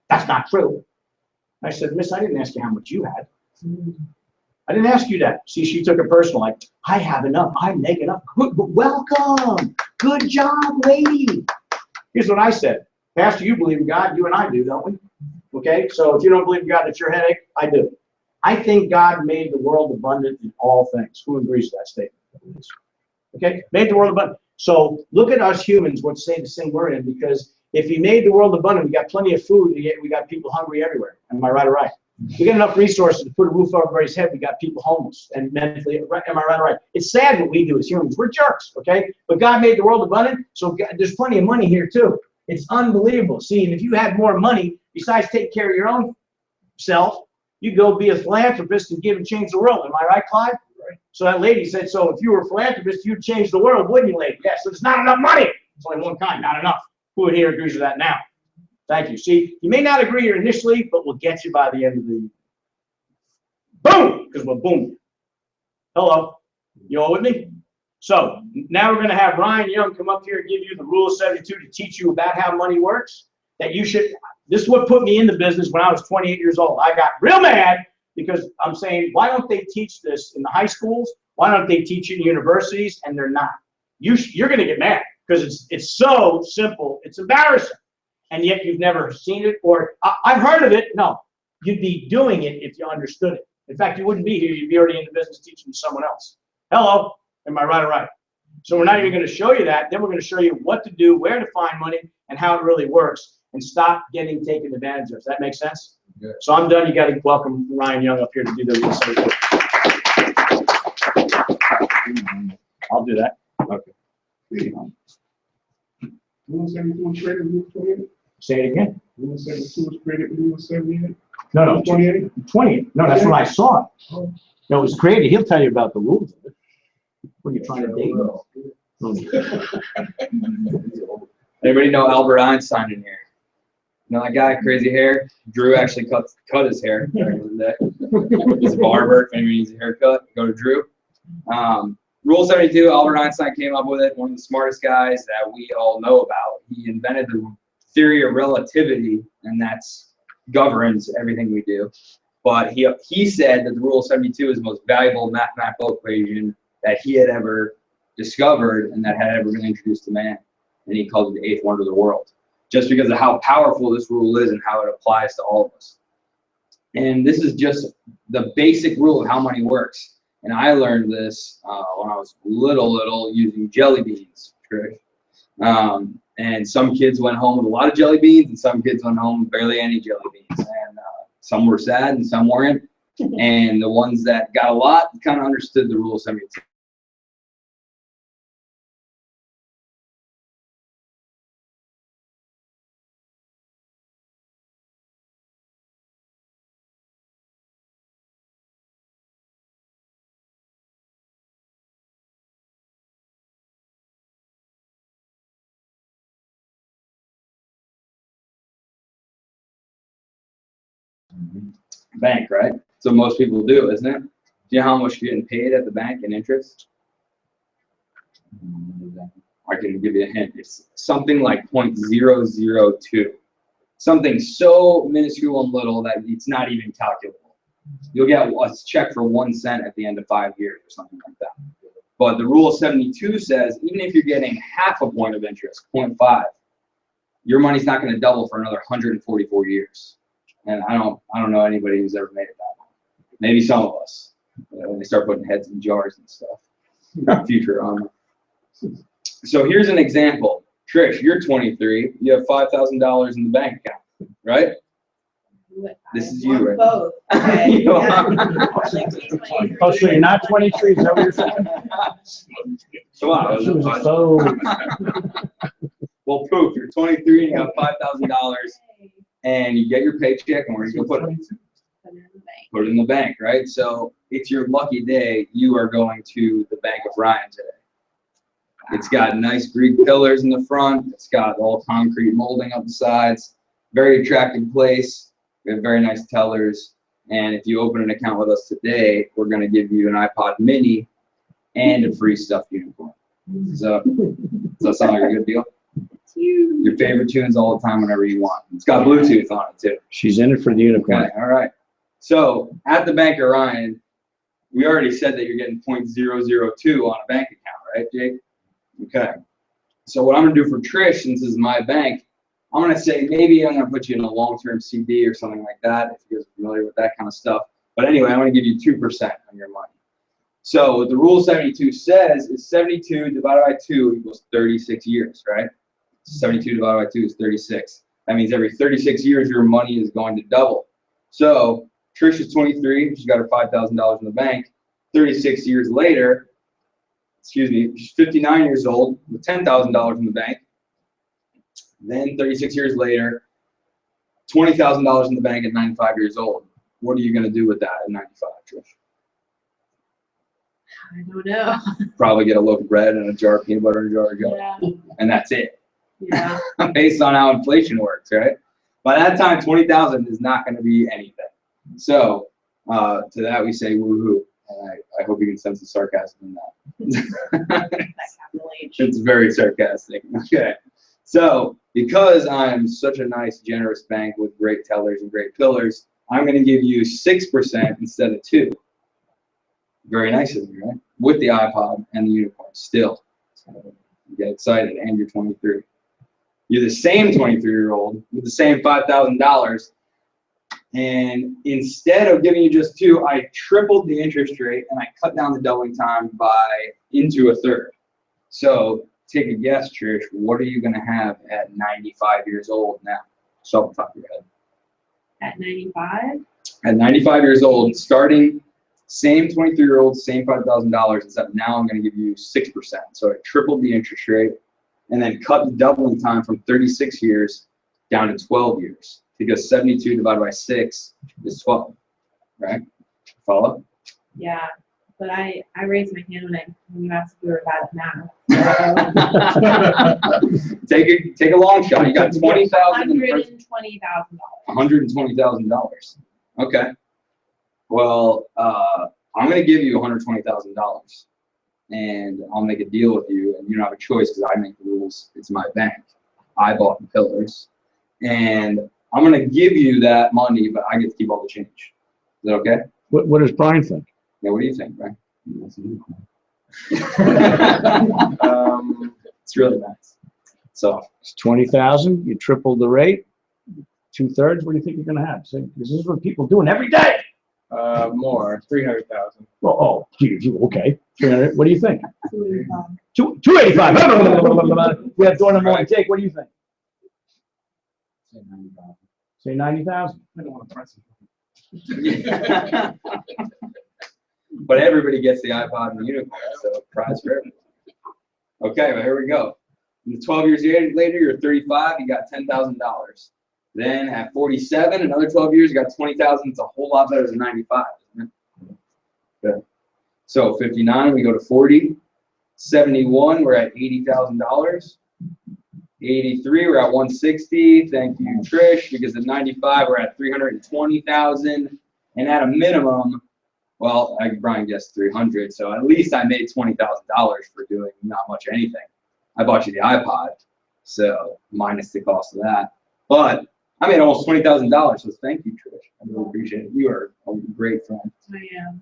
A: That's not true. I said, Miss, I didn't ask you how much you had. I didn't ask you that. See, she took it personal, like, I have enough, I make enough. Good, welcome. Good job, lady. Here's what I said. Pastor, you believe in God, you and I do, don't we? Okay, so if you don't believe in God, it's your headache. I do. I think God made the world abundant in all things. Who agrees with that statement? Okay, made the world abundant. So look at us humans, what state of sin we're in, because if he made the world abundant, we got plenty of food, and yet we got people hungry everywhere. Am I right or right? We got enough resources to put a roof over everybody's head. We got people homeless and mentally, am I right or right? It's sad what we do as humans. We're jerks, okay? But God made the world abundant, so there's plenty of money here too. It's unbelievable. See, and if you had more money, besides taking care of your own self, you go be a philanthropist and give and change the world. Am I right, Clyde? Right. So that lady said, so if you were a philanthropist, you'd change the world, wouldn't you, lady? Yes, so there's not enough money. It's only one kind, not enough. Who here agrees with that now? Thank you. See, you may not agree here initially, but we'll get you by the end of the boom, because we'll boom. Hello, you all with me? So now we're going to have Ryan Young come up here and give you the Rule of 72 to teach you about how money works. That you should. This is what put me in the business when I was 28 years old. I got real mad because I'm saying, why don't they teach this in the high schools? Why don't they teach it in universities? And they're not. You're going to get mad because it's so simple. It's embarrassing. And yet you've never seen it, or I've heard of it. No, you'd be doing it if you understood it. In fact, you wouldn't be here. You'd be already in the business teaching to someone else. Hello, am I right or right? So we're not even going to show you that. Then we're going to show you what to do, where to find money, and how it really works, and stop getting taken advantage of. Does that make sense? Yeah. So I'm done. You got to welcome Ryan Young up here to do the research. I'll do that. Okay.
G: Rule 72 was created in 28?
A: Say it again.
G: Rule 72 was created in Rule 78?
A: No,
G: 28?
A: 28. No, that's what I saw. No, it was created. He'll tell you about the rules of it. What are you trying to date?
H: Anybody know Albert Einstein in here? You know that guy, crazy hair? Drew actually cut his hair back in the day. He's a barber. If anybody needs a haircut, go to Drew. Rule 72, Albert Einstein came up with it, one of the smartest guys that we all know about. He invented the theory of relativity, and that's governs everything we do. But he said that the Rule 72 is the most valuable mathematical equation that he had ever discovered and that had ever been introduced to man. And he called it the eighth wonder of the world, just because of how powerful this rule is and how it applies to all of us. And this is just the basic rule of how money works. And I learned this when I was little using jelly beans, Trish. And some kids went home with a lot of jelly beans, and some kids went home with barely any jelly beans. And some were sad, and some weren't. And the ones that got a lot kind of understood the Rule of 72. Bank, right? So most people do, isn't it? Do you know how much you're getting paid at the bank in interest? I can give you a hint. It's something like 0.002. Something so minuscule and little that it's not even calculable. You'll get a check for 1 cent at the end of 5 years or something like that. But the Rule of 72 says even if you're getting half a point of interest, 0.5, your money's not going to double for another 144 years. And I don't know anybody who's ever made it that long. Maybe some of us, when they start putting heads in jars and stuff. Future armor. So here's an example. Trish, you're 23. You have $5,000 in the bank account, right? This is you, right?
F: Both. Okay.
H: You are.
A: Oh, so you're not 23? Is that what you're saying?
H: Come on.
A: So,
H: Well, proof. You're 23 and you have $5,000. And you get your paycheck, and where you go put it? Put it in the bank, right? So it's your lucky day. You are going to the Bank of Ryan today. It's got nice Greek pillars in the front. It's got all concrete molding up the sides. Very attractive place. We have very nice tellers. And if you open an account with us today, we're going to give you an iPod mini and a free stuffed unicorn. So does that sound like a good deal? Your favorite tunes all the time whenever you want. It's got Bluetooth on it too.
A: she's in it for the unicorn.
H: Okay, all right. So at the Bank of Ryan, we already said that you're getting 0.002 on a bank account, right, Jake? Okay. So what I'm gonna do for Trish, since this is my bank, I'm gonna say maybe I'm gonna put you in a long-term CD or something like that, if you guys are familiar with that kind of stuff. But anyway, I'm gonna give you 2% on your money. So what the Rule 72 says is 72 divided by 2 equals 36 years, right? 72 divided by 2 is 36. That means every 36 years, your money is going to double. So Trish is 23. She's got her $5,000 in the bank. 36 years later, she's 59 years old with $10,000 in the bank. Then 36 years later, $20,000 in the bank at 95 years old. What are you going to do with that at 95, Trish?
D: I don't know.
H: Probably get a loaf of bread and a jar of peanut butter and a jar of jelly.
D: Yeah.
H: And that's it.
D: Yeah.
H: Based on how inflation works, right? By that time, 20,000 is not going to be anything. So to that we say woohoo. And I hope you can sense the sarcasm in that.
D: That capital H.
H: It's very sarcastic. Okay. So because I'm such a nice, generous bank with great tellers and great pillars, I'm going to give you 6% instead of 2%. Very nice of you, right? With the iPod and the unicorn still. So you get excited, and you're 23. You're the same 23-year-old with the same $5,000. And instead of giving you just 2, I tripled the interest rate and I cut down the doubling time into a third. So take a guess, Trish, what are you going to have at 95 years old now? Just off the top of your head.
D: At 95?
H: At 95 years old, starting same 23-year-old, same $5,000, except now I'm going to give you 6%. So I tripled the interest rate and then cut the doubling time from 36 years down to 12 years. Because 72 divided by 6 is 12, right? Follow?
D: Yeah. But I raised my hand when you asked if we were bad at math.
H: Take a long shot. You got $20,000.
D: $120,000.
H: $120,000. Okay. Well, I'm going to give you $120,000, and I'll make a deal with you, and you don't have a choice because I make the rules. It's my bank. I bought the pillars, and I'm going to give you that money, but I get to keep all the change. Is that okay?
A: What does Brian think?
H: Yeah. What do you think, Brian? It's really nice. So
A: It's 20,000. You tripled the rate. 2/3. What do you think you're going to have? So, this is what people doing every day.
C: More, 300,000.
A: Well, oh, geez, okay. 300. What do you think?
D: 285.
A: 285. We have door number one. Take. What do you think? Say 90,000.
G: I don't want to press it.
H: but everybody gets the iPod and the unicorn, so prize for everyone. Okay, well, here we go. 12 years later, you're 35, you got $10,000. Then at 47, another 12 years, you got 20,000. It's a whole lot better than 95, isn't it? Good. So 59, we go to 40. 71, we're at $80,000. 83, we're at 160. Thank you, Trish. Because at 95, we're at 320,000. And at a minimum, well, Brian guessed 300. So at least I made $20,000 for doing not much anything. I bought you the iPod, so minus the cost of that. But I made almost $20,000. So thank you, Trish. I really appreciate it. You are a great friend.
D: I am.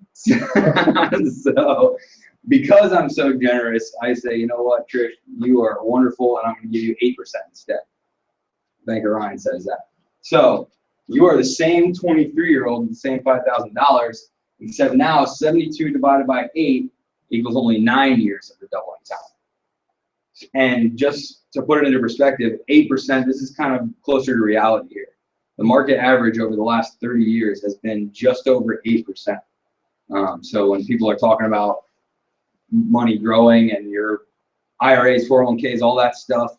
H: So because I'm so generous, I say, you know what, Trish, you are wonderful, and I'm going to give you 8% instead. Banker Ryan says that. So you are the same 23-year-old with the same $5,000, except now 72 divided by 8 equals only 9 years of the doubling time. And just to put it into perspective, 8%, this is kind of closer to reality here. The market average over the last 30 years has been just over 8%. So when people are talking about money growing and your IRAs, 401ks, all that stuff,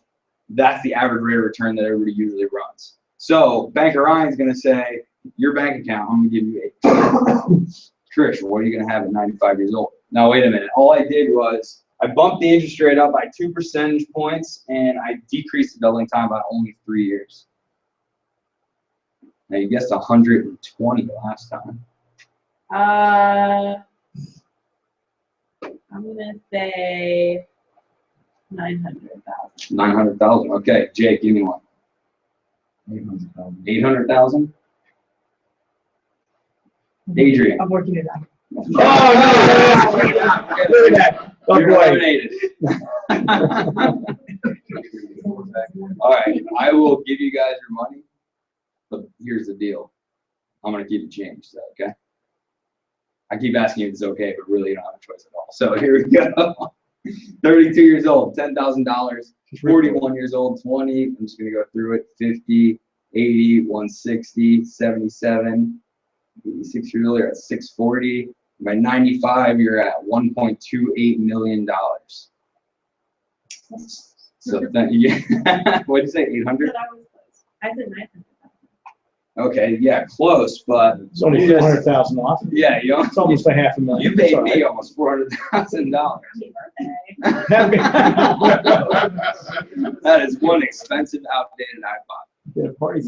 H: that's the average rate of return that everybody usually runs. So Banker Ryan's going to say, your bank account, I'm going to give you 8%. Trish, what are you going to have at 95 years old? Now, wait a minute. All I did was I bumped the interest rate up by 2 percentage points, and I decreased the doubling time by only 3 years. Now, you guessed 120 last time.
D: I'm gonna say 900,000.
H: 900,000. Okay, Jake, give me one. 800,000. Adrian.
F: I'm working it out.
A: Oh, no. Look at that. Oh,
H: You're
A: boy.
H: eliminated. All right, I will give you guys your money, but here's the deal. I'm going to keep it changed. Is that okay? I keep asking you if it's okay, but really you don't have a choice at all. So here we go. 32 years old, $10,000. 41 years old, 20. I'm just going to go through it. 50, 80, 160, 77, 86 years old, you're at 640. By 95, you're at $1.28 million. So then you get, what did you say, 800?
D: But I was close. I said 900,000.
H: Okay, yeah, close, but
A: It's only
H: you just-
A: 400,000 off.
H: yeah, you
A: It's almost $500,000.
H: you
A: It's
H: paid
A: all
H: me
A: right.
H: almost $400,000.
D: Happy birthday.
H: That is one expensive, outdated iPod.
A: Yeah, party.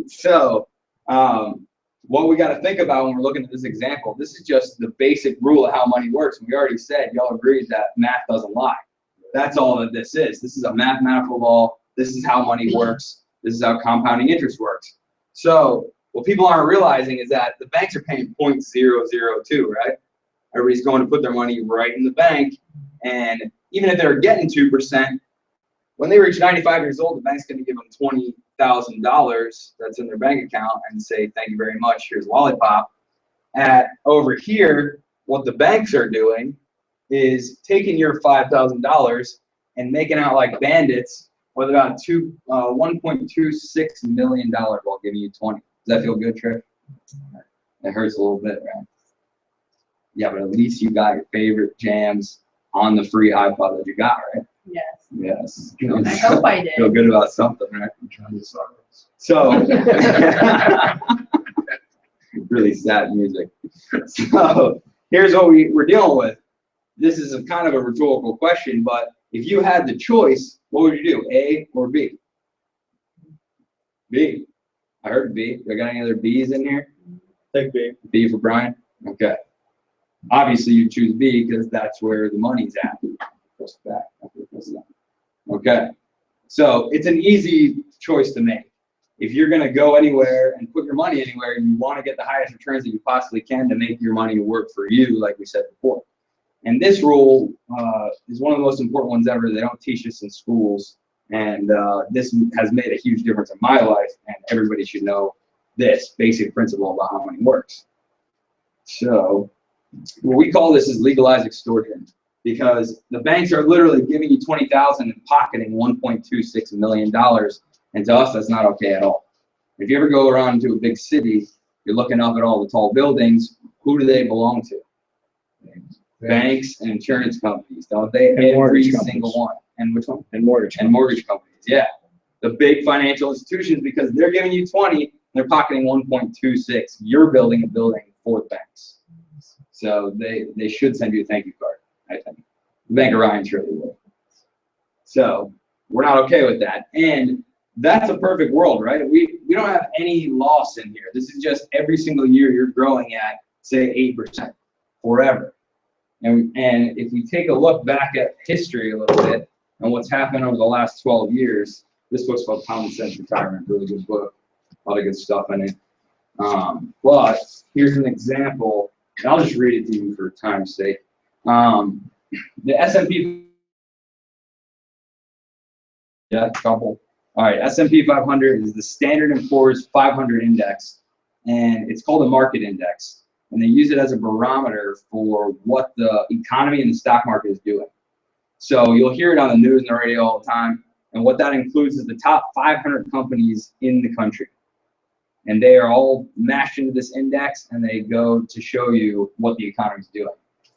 H: So, what we got to think about when we're looking at this example, this is just the basic rule of how money works. We already said, y'all agreed that math doesn't lie. That's all that this is. This is a mathematical law. This is how money works. This is how compounding interest works. So, what people aren't realizing is that the banks are paying 0.002, right? Everybody's going to put their money right in the bank. And even if they're getting 2%, when they reach 95 years old, the bank's going to give them $20,000 that's in their bank account and say, thank you very much, here's a lollipop. Over here, what the banks are doing is taking your $5,000 and making out like bandits with about $1.26 million while giving you 20. Does that feel good, Trish? It hurts a little bit, right? Yeah, but at least you got your favorite jams on the free iPod that you got, right?
D: Yes.
H: Yes.
D: I hope I did.
H: Feel good about something, right?
G: I'm trying to solve this.
H: So, really sad music. So, here's what we're dealing with. This is a kind of a rhetorical question, but if you had the choice, what would you do, A or B? B. I heard B. Do I got any other B's in here?
A: Take B.
H: B for Brian? Okay. Obviously, you choose B because that's where the money's at. Press back. Okay. So it's an easy choice to make. If you're going to go anywhere and put your money anywhere, you want to get the highest returns that you possibly can to make your money work for you, like we said before. And this rule is one of the most important ones ever. They don't teach this in schools. And this has made a huge difference in my life. And everybody should know this basic principle about how money works. So what we call this is legalized extortion, because the banks are literally giving you $20,000 and pocketing $1.26 million. And to us, that's not okay at all. If you ever go around to a big city, you're looking up at all the tall buildings, who do they belong to? Banks and insurance companies, don't they?
A: And
H: Every
A: mortgage companies.
H: single one. And which one?
A: And mortgage.
H: And mortgage companies, yeah. The big financial institutions, because they're giving you 20, they're pocketing 1.26. You're building a building for the banks. So they should send you a thank you card, I think. The Bank of Ryan surely will. So we're not okay with that. And that's a perfect world, right? We don't have any loss in here. This is just every single year you're growing at, say, 8% forever. And if we take a look back at history a little bit and what's happened over the last 12 years, this book's called Common Sense Retirement, really good book, a lot of good stuff in it. But here's an example, and I'll just read it to you for time's sake. The S&P, yeah, a couple. All right, S&P 500 is the Standard & Poor's 500 index, and it's called a market index. And they use it as a barometer for what the economy and the stock market is doing. So you'll hear it on the news and the radio all the time. And what that includes is the top 500 companies in the country. And they are all mashed into this index, and they go to show you what the economy is doing.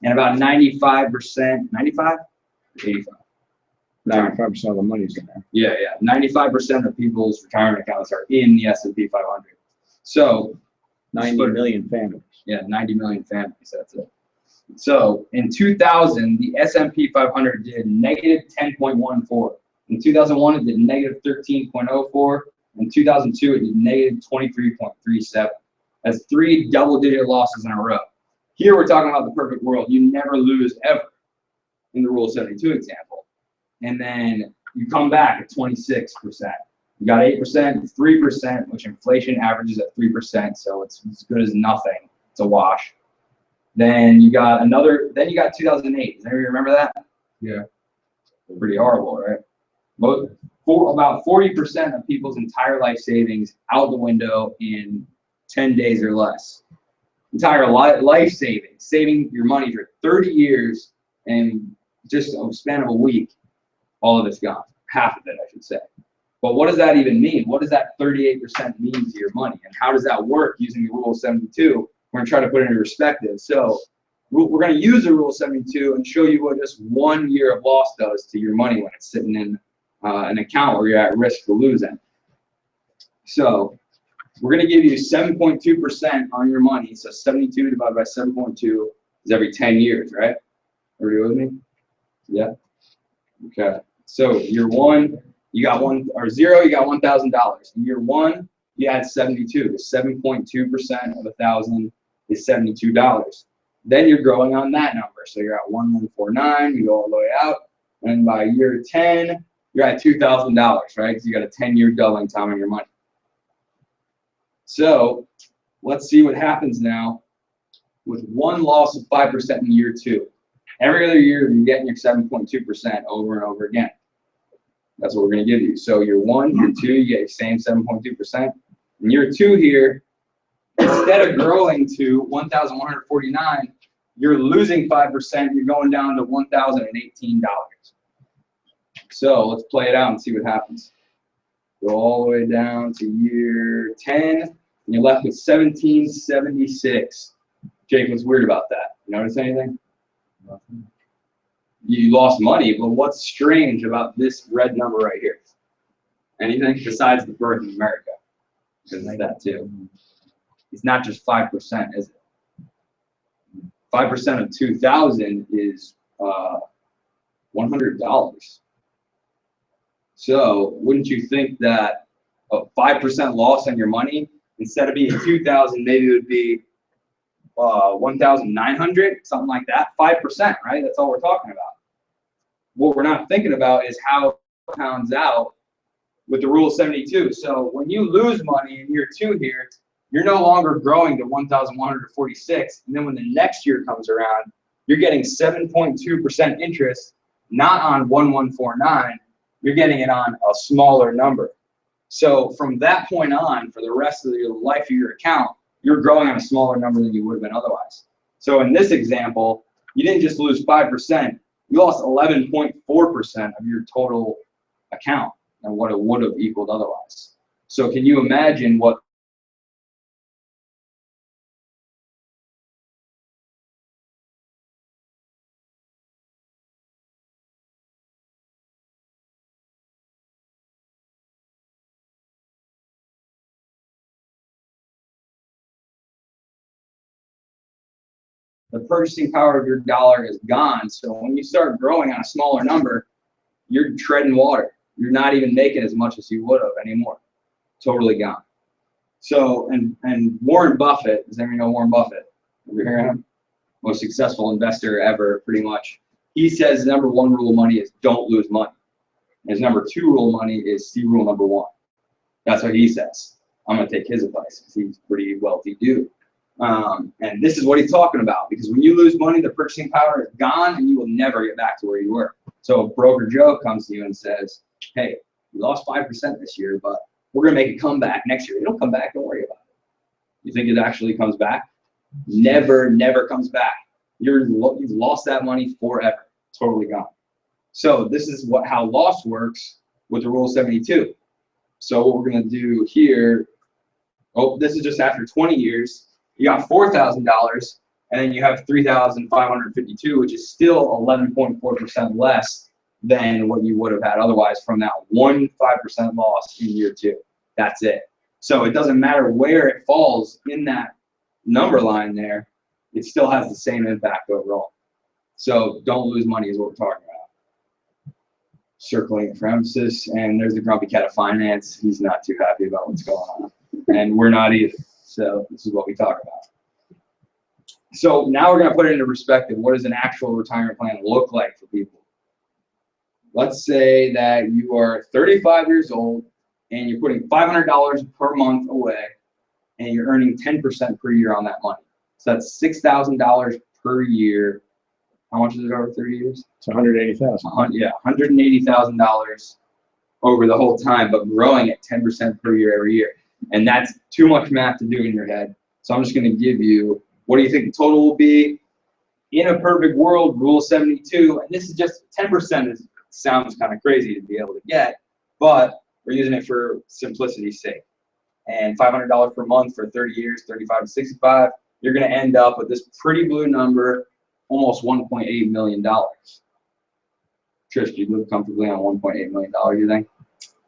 H: And about 95%, 95? 85.
A: 95% of the money's in there.
H: Yeah. 95% of people's retirement accounts are in the S&P 500. So
A: 90 million families.
H: yeah, 90 million families, that's it. So in 2000, the S&P 500 did negative 10.14. In 2001, it did negative 13.04. In 2002, it did negative 23.37. That's 3 double-digit losses in a row. Here we're talking about the perfect world. You never lose ever in the Rule 72 example. And then you come back at 26%. You got 8%, 3%, which inflation averages at 3%, so it's as good as nothing. It's a wash. Then you got 2008. Does anybody remember that?
C: Yeah.
H: Pretty horrible, right? About 40% of people's entire life savings out the window in 10 days or less. Entire life savings, saving your money for 30 years and just a span of a week, all of it's gone. Half of it, I should say. But what does that even mean? What does that 38% mean to your money? And how does that work using the rule of 72? We're going to try to put it into perspective. So we're going to use the rule of 72 and show you what just 1 year of loss does to your money when it's sitting in an account where you're at risk for losing. So we're going to give you 7.2% on your money. So 72 divided by 7.2 is every 10 years, right? Everybody with me? Yeah. Okay. So year one, you got one, or zero, you got $1,000. Year one, you had 72. 7.2% of 1,000 is $72. Then you're growing on that number. So you're at 1,149. You go all the way out, and by year 10, you're at $2,000, right? Because you got a 10-year doubling time on your money. So let's see what happens now with one loss of 5% in year two. Every other year, you're getting your 7.2% over and over again. That's what we're going to give you. So year one, year two, you get your same 7.2%. In year two here, instead of growing to 1,149, you're losing 5%. You're going down to $1,018. So let's play it out and see what happens. Go all the way down to year 10, and you're left with 1,776. Jake, what's weird about that? You notice anything? Nothing. You lost money, but what's strange about this red number right here? Anything besides the birth in America? Because it's that too. It's not just 5%, is it? 5% of 2,000 is $100. So wouldn't you think that a 5% loss on your money, instead of being 2,000, maybe it would be 1,900, something like that? 5%, right? That's all we're talking about. What we're not thinking about is how it pounds out with the rule of 72. So when you lose money in year two here, you're no longer growing to 1,146. And then when the next year comes around, you're getting 7.2% interest, not on 1,149. You're getting it on a smaller number. So from that point on, for the rest of the life of your account, you're growing on a smaller number than you would have been otherwise. So in this example, you didn't just lose 5%, you lost 11.4% of your total account and what it would have equaled otherwise. So can you imagine what the purchasing power of your dollar is gone. So when you start growing on a smaller number, you're treading water. You're not even making as much as you would have anymore. Totally gone. So, and Warren Buffett, does anyone know Warren Buffett? Ever hear him? Most successful investor ever, pretty much. He says number one rule of money is don't lose money. His number two rule of money is see rule number one. That's what he says. I'm going to take his advice because he's a pretty wealthy dude. And this is what he's talking about, because when you lose money, the purchasing power is gone and you will never get back to where you were. So if Broker Joe comes to you and says, hey, you lost 5% this year, but we're going to make a comeback next year. It'll come back. Don't worry about it. You think it actually comes back? Never, never comes back. You've lost that money forever. Totally gone. So this is how loss works with the rule of 72. So what we're going to do here, this is just after 20 years. You got $4,000, and then you have $3,552, which is still 11.4% less than what you would have had otherwise from that 5% loss in year two. That's it. So it doesn't matter where it falls in that number line there, it still has the same impact overall. So don't lose money is what we're talking about. Circling it for emphasis, and there's the grumpy cat of finance. He's not too happy about what's going on, and we're not either. So this is what we talk about. So now we're going to put it into perspective. What does an actual retirement plan look like for people? Let's say that you are 35 years old and you're putting $500 per month away and you're earning 10% per year on that money. So that's $6,000 per year. How much is it over 30 years?
A: It's $180,000.
H: Yeah, $180,000 over the whole time, but growing at 10% per year every year. And that's too much math to do in your head. So I'm just going to give you, what do you think the total will be? In a perfect world, rule 72, and this is just 10%. Sounds kind of crazy to be able to get, but we're using it for simplicity's sake. And $500 per month for 30 years, 35 to 65, you're going to end up with this pretty blue number, almost $1.8 million. Trish, do you live comfortably on $1.8 million, you think?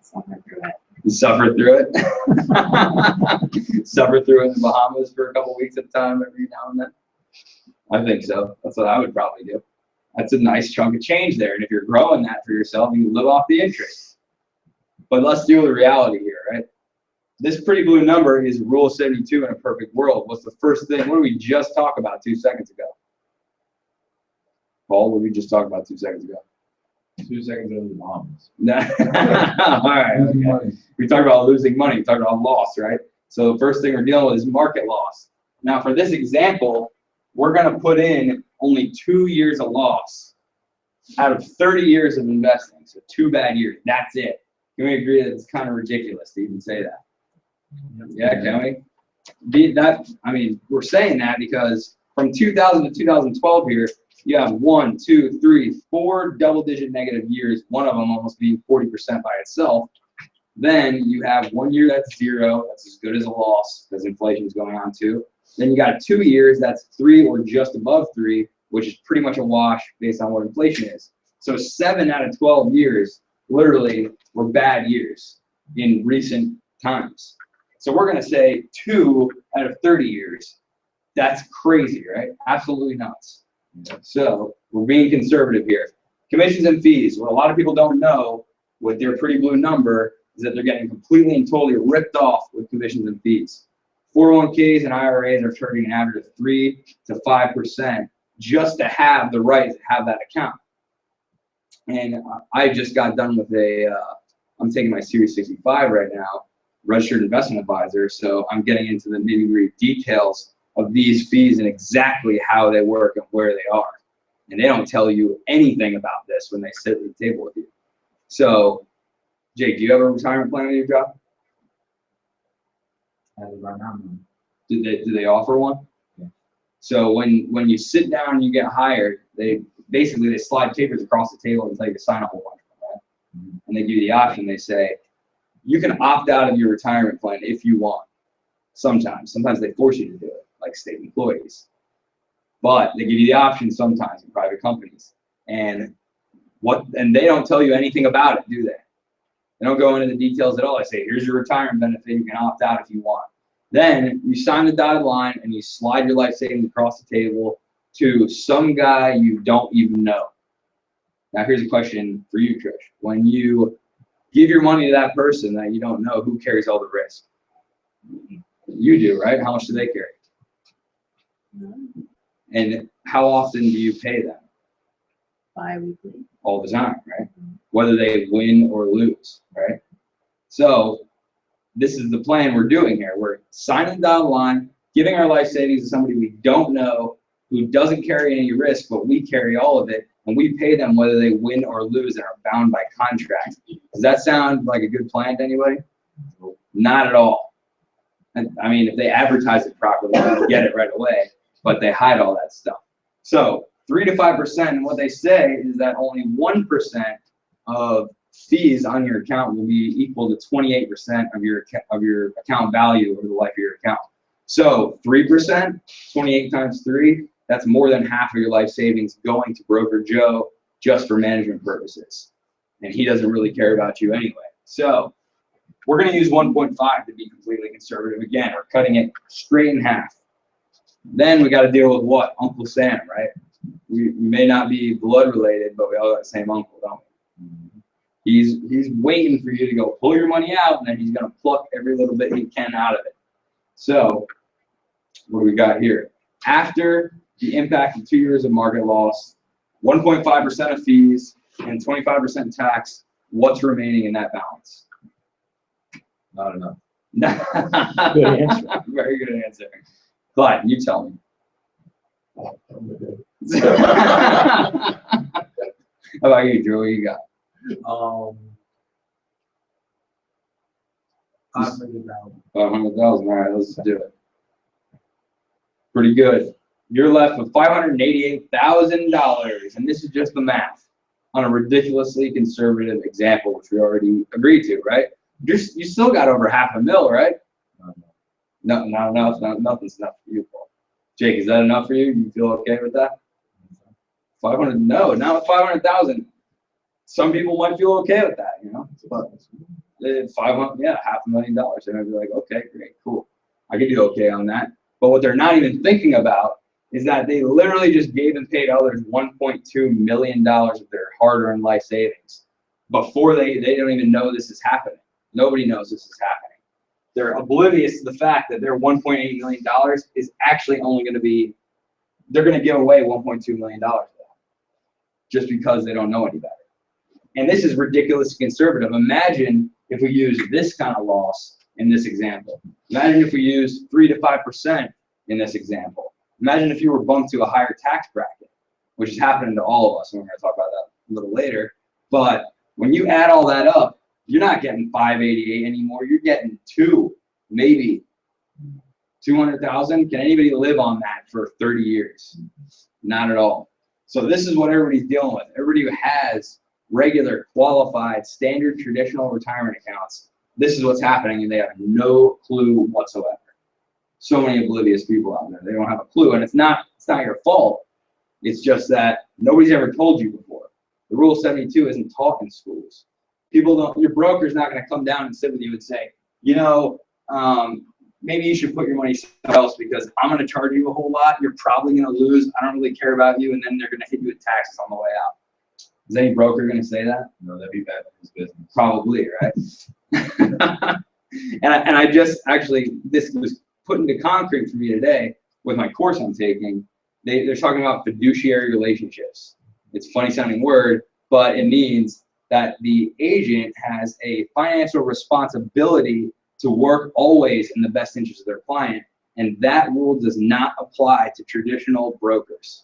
D: Suffer through it.
H: You suffer through it? Suffer through it in the Bahamas for a couple weeks at a time every now and then? I think so. That's what I would probably do. That's a nice chunk of change there. And if you're growing that for yourself, you can live off the interest. But let's deal with the reality here, right? This pretty blue number is rule 72 in a perfect world. What's the first thing? What did we just talk about 2 seconds ago? Paul, what did we just talk about 2 seconds ago?
G: 2 seconds into the Bahamas.
H: All right. Okay. We talked about losing money. We talked about loss, right? So the first thing we're dealing with is market loss. Now, for this example, we're going to put in only 2 years of loss out of 30 years of investing. So 2 bad years. That's it. Can we agree that it's kind of ridiculous to even say that? Yeah, can we? We're saying that because from 2000 to 2012 here, you have 1, 2, 3, 4 double-digit negative years, one of them almost being 40% by itself. Then you have 1 year that's 0, that's as good as a loss because inflation is going on too. Then you got 2 years that's 3 or just above 3, which is pretty much a wash based on what inflation is. So 7 out of 12 years literally were bad years in recent times. So we're going to say 2 out of 30 years. That's crazy, right? Absolutely nuts. So we're being conservative here. Commissions and fees. What a lot of people don't know with their pretty blue number is that they're getting completely and totally ripped off with commissions and fees. 401ks and IRAs are charging an average of 3 to 5% just to have the right to have that account. And I just got done with I'm taking my Series 65 right now, registered investment advisor. So I'm getting into the nitty-gritty details of these fees and exactly how they work and where they are. And they don't tell you anything about this when they sit at the table with you. So, Jake, do you have a retirement plan with your job?
G: As of right now,
H: Do they offer one?
G: Yeah.
H: So when you sit down and you get hired, they slide papers across the table and tell you to sign a whole bunch of them, right?
G: Mhm.
H: And they give you the option. They say you can opt out of your retirement plan if you want. Sometimes they force you to do it, like state employees. But they give you the option sometimes in private companies. And they don't tell you anything about it, do they? They don't go into the details at all. They say, here's your retirement benefit. You can opt out if you want. Then you sign the dotted line and you slide your life savings across the table to some guy you don't even know. Now, here's a question for you, Trish. When you give your money to that person that you don't know, who carries all the risk? You do, right? How much do they carry? And how often do you pay them?
D: Bi-weekly.
H: All the time, right? Whether they win or lose, right? So this is the plan we're doing here. We're signing the dotted line, giving our life savings to somebody we don't know, who doesn't carry any risk, but we carry all of it, and we pay them whether they win or lose and are bound by contract. Does that sound like a good plan to anybody? Not at all. And, I mean, if they advertise it properly, you get it right away, but they hide all that stuff. So 3 to 5%, and what they say is that only 1% of fees on your account will be equal to 28% of your account value over the life of your account. So 3%, 28 times 3, that's more than half of your life savings going to Broker Joe just for management purposes. And he doesn't really care about you anyway. So we're going to use 1.5 to be completely conservative. Again, we're cutting it straight in half. Then we got to deal with what? Uncle Sam, right? We may not be blood related, but we all got the same uncle, don't we? He's waiting for you to go pull your money out, and then he's going to pluck every little bit he can out of it. So what do we got here? After the impact of 2 years of market loss, 1.5% of fees, and 25% tax, what's remaining in that balance?
G: not enough.
A: Good answer.
H: Very good answer. Clyde, you tell me. How about you, Drew? What you got?
G: 500,000.
H: 500,000. All right, let's do it. Pretty good. You're left with $588,000, and this is just the math on a ridiculously conservative example, which we already agreed to, right? You still got over $500,000, right? No, not enough. Nothing's enough for you, Paul. Jake, is that enough for you? You feel okay with that? 500? No, not with 500,000. Some people might feel okay with that, you know. But 500, yeah, $500,000. They might be like, okay, great, cool. I could do okay on that. But what they're not even thinking about is that they literally just gave and paid others $1.2 million of their hard-earned life savings before they don't even know this is happening. Nobody knows this is happening. They're oblivious to the fact that their $1.8 million is actually only going to be, they're going to give away $1.2 million just because they don't know any better. And this is ridiculously conservative. Imagine if we use this kind of loss in this example. Imagine if we use 3 to 5% in this example. Imagine if you were bumped to a higher tax bracket, which is happening to all of us, and we're going to talk about that a little later. But when you add all that up, you're not getting 588 anymore. You're getting 2, maybe 200,000. Can anybody live on that for 30 years? Not at all. So this is what everybody's dealing with. Everybody who has regular, qualified, standard, traditional retirement accounts, this is what's happening, and they have no clue whatsoever. So many oblivious people out there. They don't have a clue, and it's not your fault. It's just that nobody's ever told you before. The Rule 72 isn't taught in schools. People don't. Your broker's not going to come down and sit with you and say, you know, maybe you should put your money somewhere else because I'm going to charge you a whole lot. You're probably going to lose. I don't really care about you, and then they're going to hit you with taxes on the way out. Is any broker going to say that?
B: No, that'd be bad for his business.
H: Probably, right? and I just actually, this was put into concrete for me today with my course I'm taking. They're talking about fiduciary relationships. It's a funny sounding word, but it means that the agent has a financial responsibility to work always in the best interest of their client. And that rule does not apply to traditional brokers.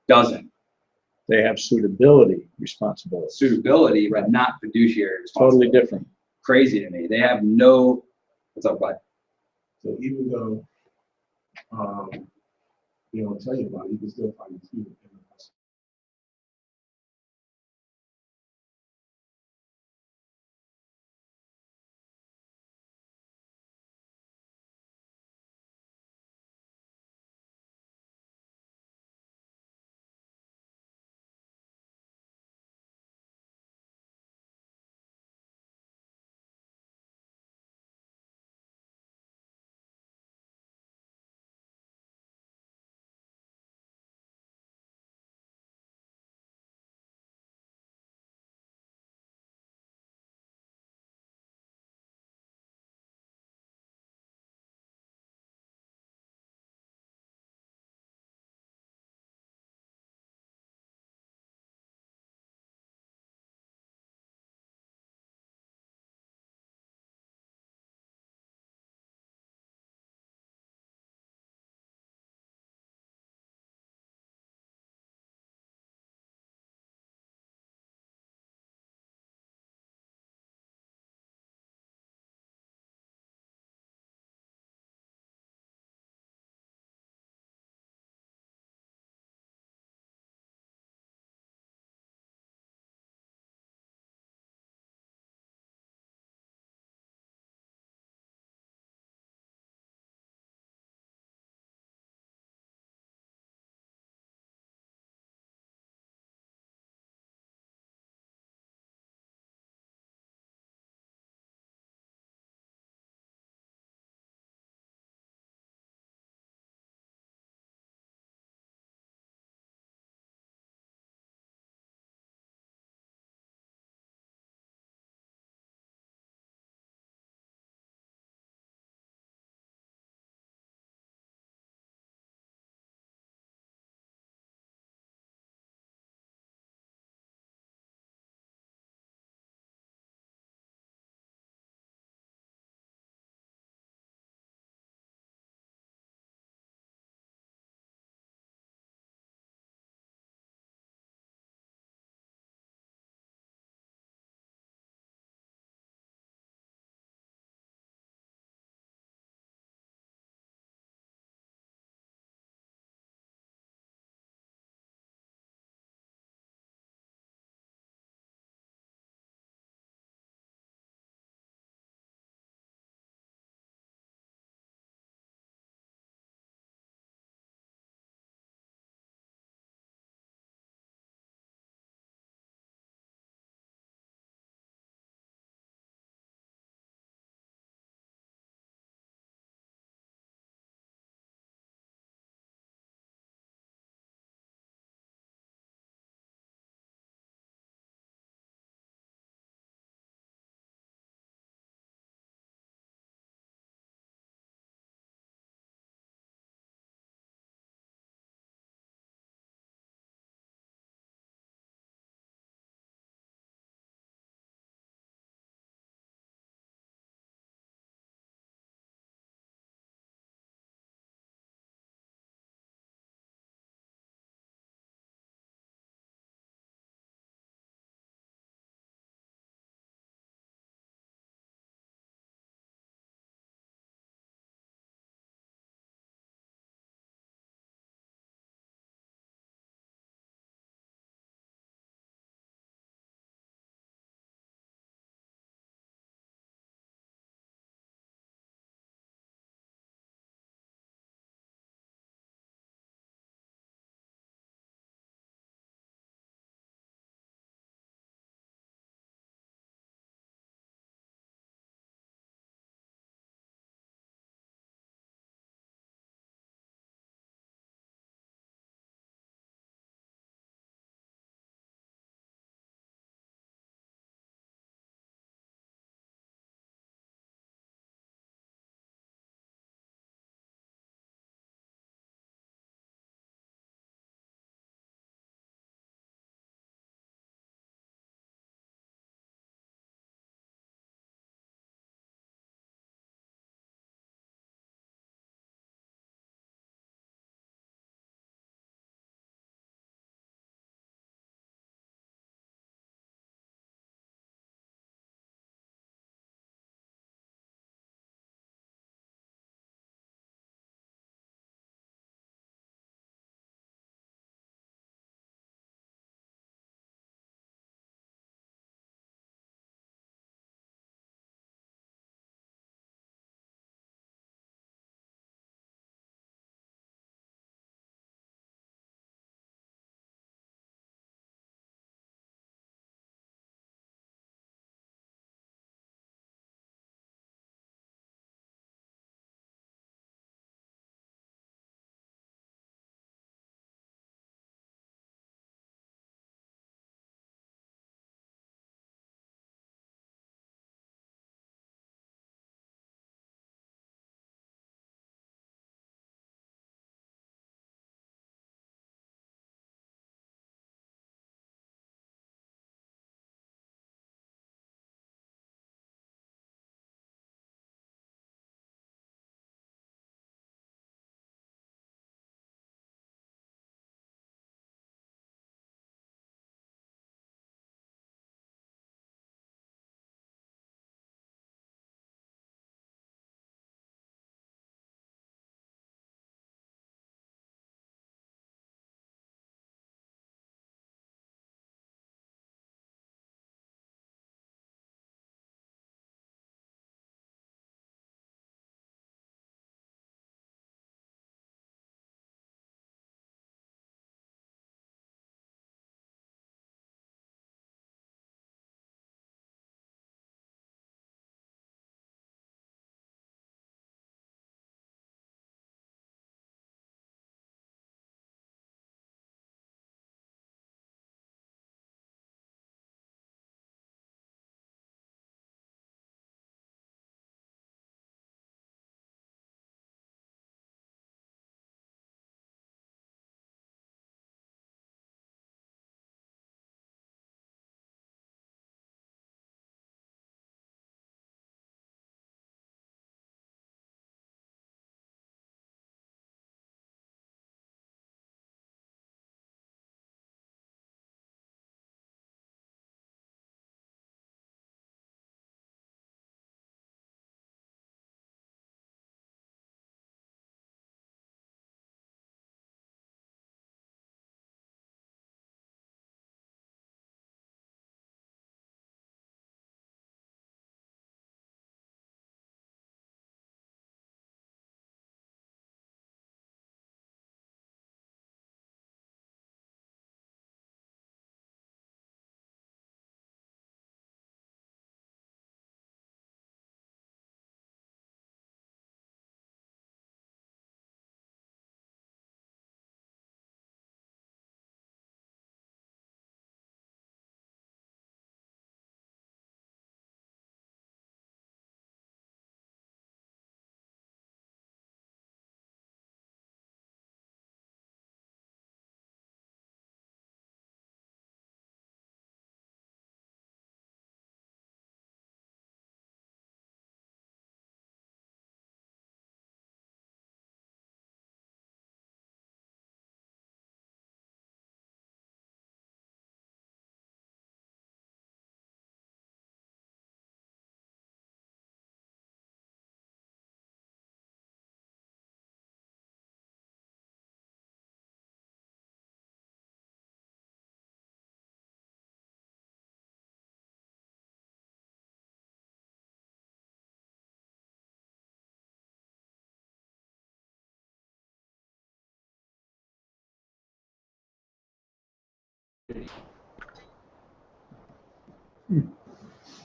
H: Doesn't.
A: They have suitability responsibility.
H: Suitability, but not fiduciary responsibility.
A: Totally different.
H: Crazy to me. They have no, what's up, bud?
G: So even though, they don't tell you about it, you can still find it.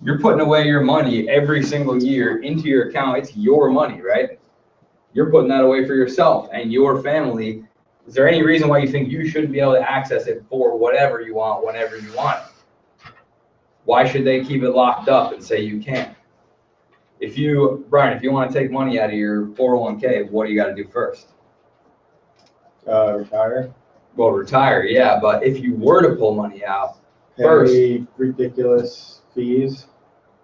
H: You're putting away your money every single year into your account. It's your money, right? You're putting that away for yourself and your family. Is there any reason why you think you shouldn't be able to access it for whatever you want, whenever you want? Why should they keep it locked up and say you can't? If you, Brian, if you want to take money out of your 401k, what do you got to do first?
C: Retire.
H: Well, retire, yeah, but if you were to pull money out,
C: Pay ridiculous fees.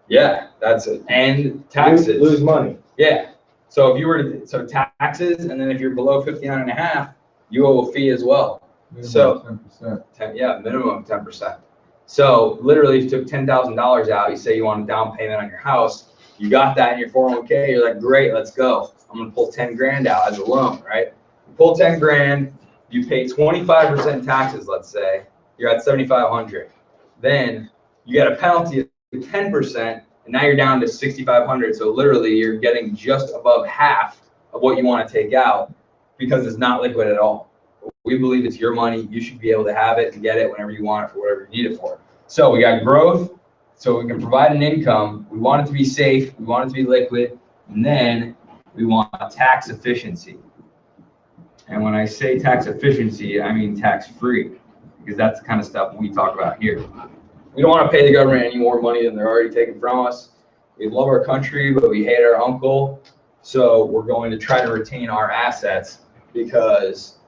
H: yeah, that's it. And taxes.
C: Lose money.
H: Yeah. So if you were to, so taxes, and then if you're below 59 and a half, you owe a fee as well. So
B: 10%.
H: yeah, minimum 10%. So literally, if you took $10,000 out, you say you want a down payment on your house, you got that in your 401k, you're like, great, let's go. I'm gonna pull 10 grand out as a loan, right? You pull 10 grand, you pay 25% taxes, let's say, you're at 7,500. Then you get a penalty of 10%, and now you're down to 6,500. So literally, you're getting just above half of what you want to take out because it's not liquid at all. We believe it's your money. You should be able to have it and get it whenever you want it for whatever you need it for. So we got growth, so we can provide an income. We want it to be safe. We want it to be liquid. And then we want tax efficiency. And when I say tax efficiency, I mean tax-free, because that's the kind of stuff we talk about here. We don't want to pay the government any more money than they're already taking from us. We love our country, but we hate our uncle. So we're going to try to retain our assets because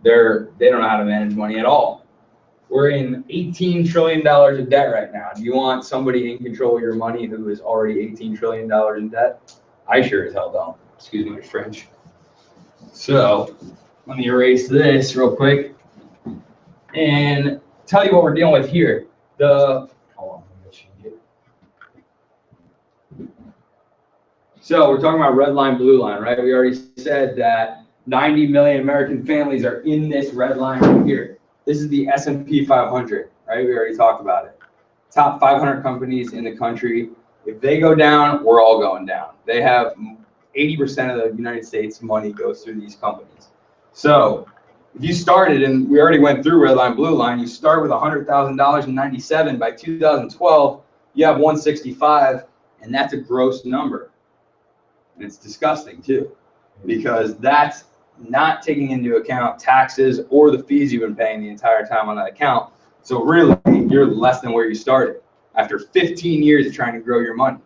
H: they don't know how to manage money at all. We're in $18 trillion of debt right now. Do you want somebody in control of your money who is already $18 trillion in debt? I sure as hell don't. Excuse me, my French. So let me erase this real quick and tell you what we're dealing with here. Hold on, let me change it. So we're talking about red line, blue line, right? We already said that 90 million American families are in this red line right here. This is the S&P 500, right? We already talked about it. Top 500 companies in the country. If they go down, we're all going down. They have 80% of the United States money goes through these companies. So if you started, and we already went through red line, blue line, you start with $100,000 in 97. By 2012, you have 165, and that's a gross number. And it's disgusting too, because that's not taking into account taxes or the fees you've been paying the entire time on that account. So really, you're less than where you started after 15 years of trying to grow your money.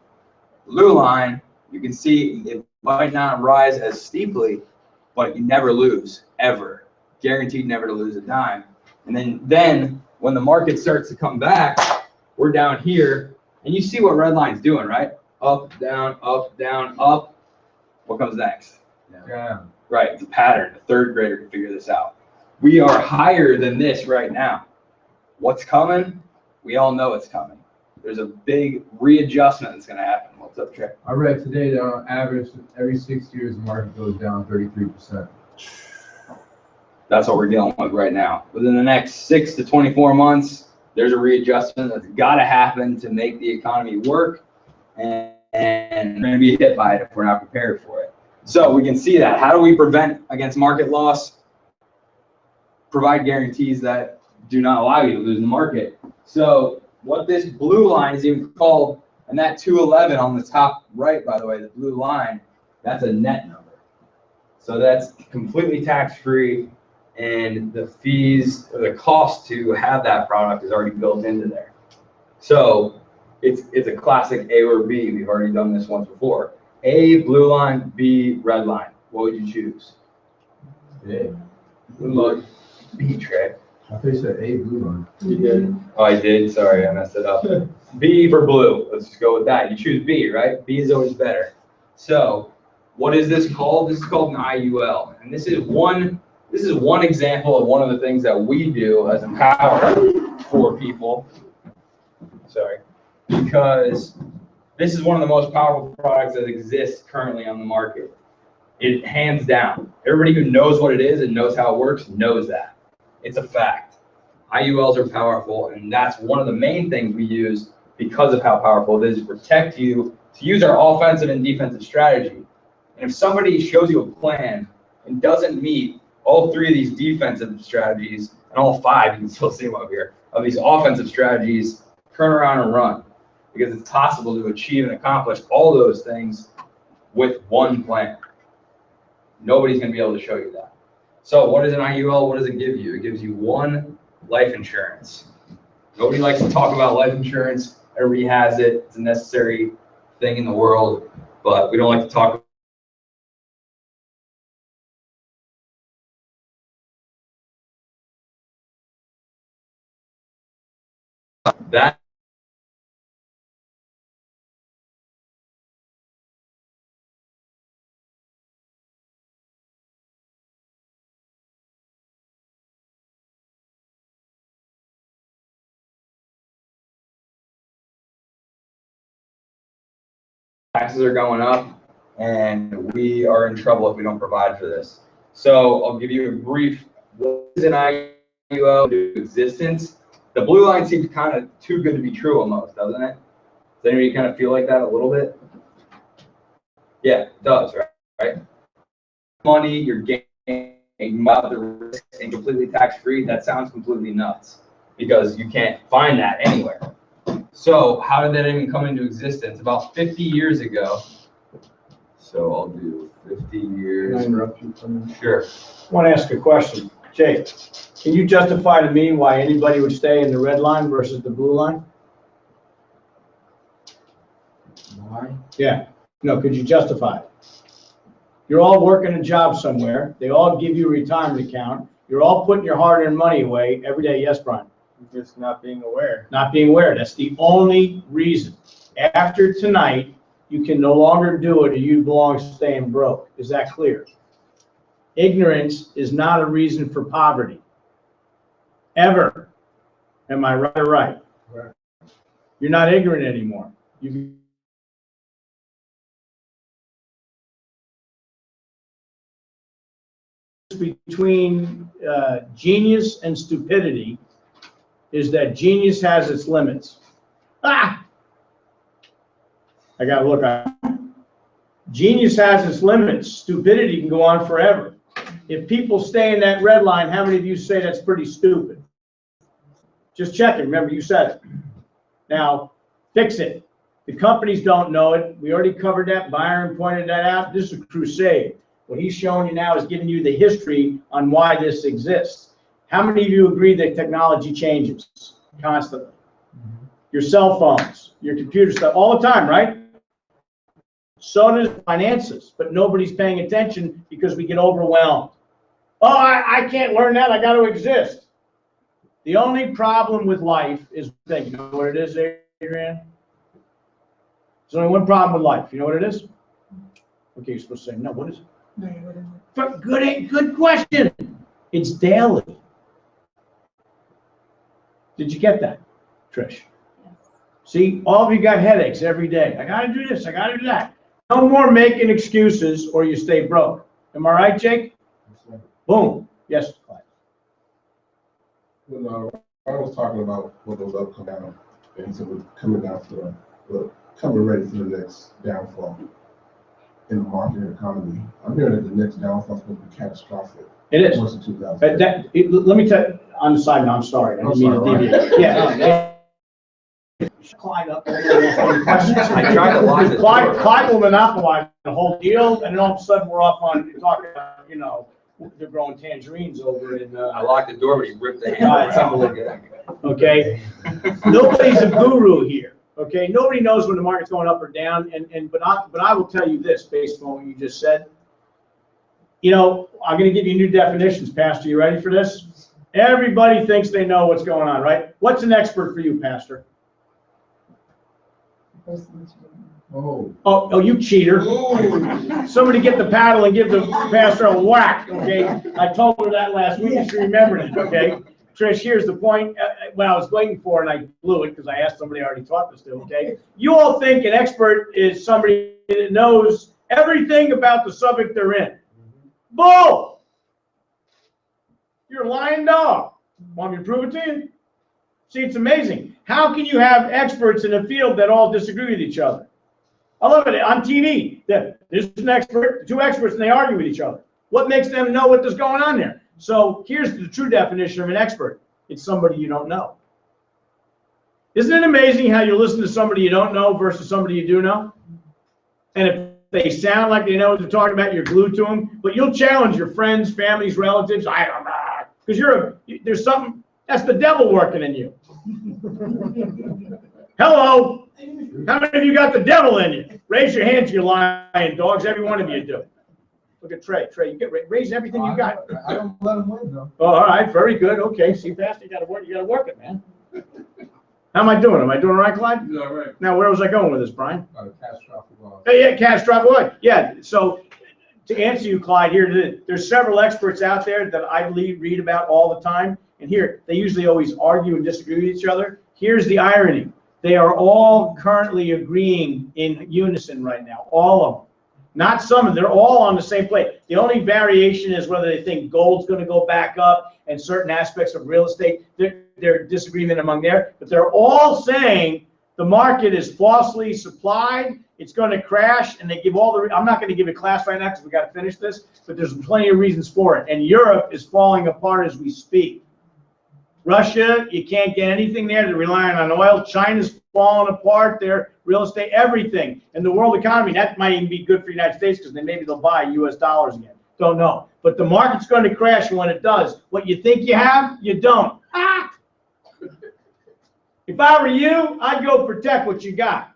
H: Blue line, you can see it might not rise as steeply, but you never lose, ever. Guaranteed never to lose a dime. And then when the market starts to come back, we're down here, and you see what red line's doing, right? Up, down, up, down, up. What comes next?
B: Yeah.
H: Right, the pattern. A third grader can figure this out. We are higher than this right now. What's coming? We all know it's coming. There's a big readjustment that's going to happen. What's up, Trey?
I: I read today that on average, every 6 years, the market goes down 33%.
H: That's what we're dealing with right now. Within the next 6 to 24 months, there's a readjustment that's got to happen to make the economy work, and we're going to be hit by it if we're not prepared for it. So we can see that. How do we prevent against market loss? Provide guarantees that do not allow you to lose in the market. So what this blue line is even called, and that 211 on the top right, by the way, the blue line, that's a net number. So that's completely tax-free, and the fees, or the cost to have that product is already built into there. So it's a classic A or B. We've already done this once before. A, blue line, B, red line. What would you choose?
I: Yeah.
H: Blue line. B, Trey.
I: I thought you said A, blue line.
C: You did.
H: Oh, I did. Sorry, I messed it up. B for blue. Let's just go with that. You choose B, right? B is always better. So what is this called? This is called an IUL. And this is one example of one of the things that we do as Empower for people. Sorry. Because this is one of the most powerful products that exists currently on the market. It hands down. Everybody who knows what it is and knows how it works knows that. It's a fact. IULs are powerful, and that's one of the main things we use because of how powerful it is to protect you, to use our offensive and defensive strategy. And if somebody shows you a plan and doesn't meet all three of these defensive strategies, and all 5, you can still see them up here, of these offensive strategies, turn around and run. Because it's possible to achieve and accomplish all those things with one plan. Nobody's going to be able to show you that. So what is an IUL? What does it give you? It gives you one life insurance. Nobody likes to talk about life insurance. Everybody has it. It's a necessary thing in the world, but we don't like to talk about that. Taxes are going up, and we are in trouble if we don't provide for this. So I'll give you a brief, what is an IUL to existence? The blue line seems kind of too good to be true almost, doesn't it? Does anybody kind of feel like that a little bit? Yeah, it does, right? Money, you're getting out the risk and completely tax-free, that sounds completely nuts because you can't find that anywhere. So how did that even come into existence? About 50 years ago. So I'll do 50 years.
C: Can I interrupt you for a minute?
H: Sure.
A: I want to ask a question. Jake, can you justify to me why anybody would stay in the red line versus the blue line?
I: Why?
A: Yeah. No, could you justify it? You're all working a job somewhere. They all give you a retirement account. You're all putting your hard-earned money away every day. Yes, Brian?
C: Just not being aware.
A: Not being aware. That's the only reason. After tonight, you can no longer do it or you belong staying broke. Is that clear? Ignorance is not a reason for poverty. Ever. Am I right or right?
I: Right.
A: You're not ignorant anymore. You between genius and stupidity is that genius has its limits. Ah! I gotta look at genius has its limits. Stupidity can go on forever. If people stay in that red line, how many of you say that's pretty stupid? Just checking. Remember, you said it. Now, fix it. The companies don't know it. We already covered that. Byron pointed that out. This is a crusade. What he's showing you now is giving you the history on why this exists. How many of you agree that technology changes constantly? Your cell phones, your computer stuff, all the time, right? So does finances, but nobody's paying attention because we get overwhelmed. Oh, I can't learn that. I got to exist. The only problem with life is, you know what it is, Adrian? There's only one problem with life. You know what it is? Okay, you're supposed to say, no, what is it? But good question. It's daily. Did you get that, Trish? See, all of you got headaches every day. I got to do this. I got to do that. No more making excuses or you stay broke. Am I right, Jake? Boom. Yes, Clyde.
G: When I was talking about what those up come down, and he said we're coming down for coming ready for the next downfall in the market and economy. I'm hearing that the next downfall is going to be catastrophic.
A: It is.
G: Once in 2000.
A: Let me tell you, on the side note, I'm sorry. I didn't mean to deviate. Yeah. Clyde up.
H: I tried to lock the door.
A: Clyde will monopolize the whole deal, and then all of a sudden we're off on talking about, you know, they're growing tangerines over in.
H: I locked the door, but he ripped the handle.
A: It's unbelievable. Okay. Nobody's a guru here. Okay. Nobody knows when the market's going up or down, but I will tell you this based on what you just said. You know, I'm going to give you new definitions, Pastor. You ready for this? Everybody thinks they know what's going on, right? What's an expert for you, Pastor? Oh, you cheater. Somebody get the paddle and give the pastor a whack, okay? I told her that last week and she remembered it, okay? Trish, here's the point. What I was waiting for, and I blew it because I asked somebody I already taught this to, okay? You all think an expert is somebody that knows everything about the subject they're in. Bull! You're a lying dog. Want me to prove it to you? See, it's amazing. How can you have experts in a field that all disagree with each other? I love it. On TV, there's an expert, two experts, and they argue with each other. What makes them know what is going on there? So here's the true definition of an expert. It's somebody you don't know. Isn't it amazing how you listen to somebody you don't know versus somebody you do know? And if they sound like they know what they're talking about, you're glued to them. But you'll challenge your friends, families, relatives. I don't know. Because there's something, that's the devil working in you. Hello. How many of you got the devil in you? Raise your hands, you lying dogs. Every one of you do. Look at Trey. Trey, you get raise everything you got.
I: I don't let them win though.
A: Oh, all right, very good. Okay, see, Pastor, you gotta work it, man. How am I doing? Am I doing all right, Clyde?
I: Yeah, right.
A: Now, where was I going with this, Brian?
I: Catastrophic loss.
A: Yeah, catastrophic loss. Yeah, so to answer you, Clyde, there's several experts out there that I read about all the time. And here, they usually always argue and disagree with each other. Here's the irony. They are all currently agreeing in unison right now, all of them. Not some of them, they're all on the same plate. The only variation is whether they think gold's going to go back up and certain aspects of real estate. Their disagreement among there, but they're all saying the market is falsely supplied. It's going to crash, and they give all the. I'm not going to give a class right now because we got to finish this, but there's plenty of reasons for it. And Europe is falling apart as we speak. Russia, you can't get anything there. They're relying on oil. China's falling apart. Their real estate, everything, and the world economy. That might even be good for the United States because then maybe they'll buy U.S. dollars again. Don't know. But the market's going to crash, and when it does, what you think you have, you don't. Ah! If I were you, I'd go protect what you got.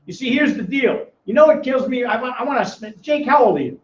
A: You see, here's the deal. You know what kills me? I want to. Jake, how old are you?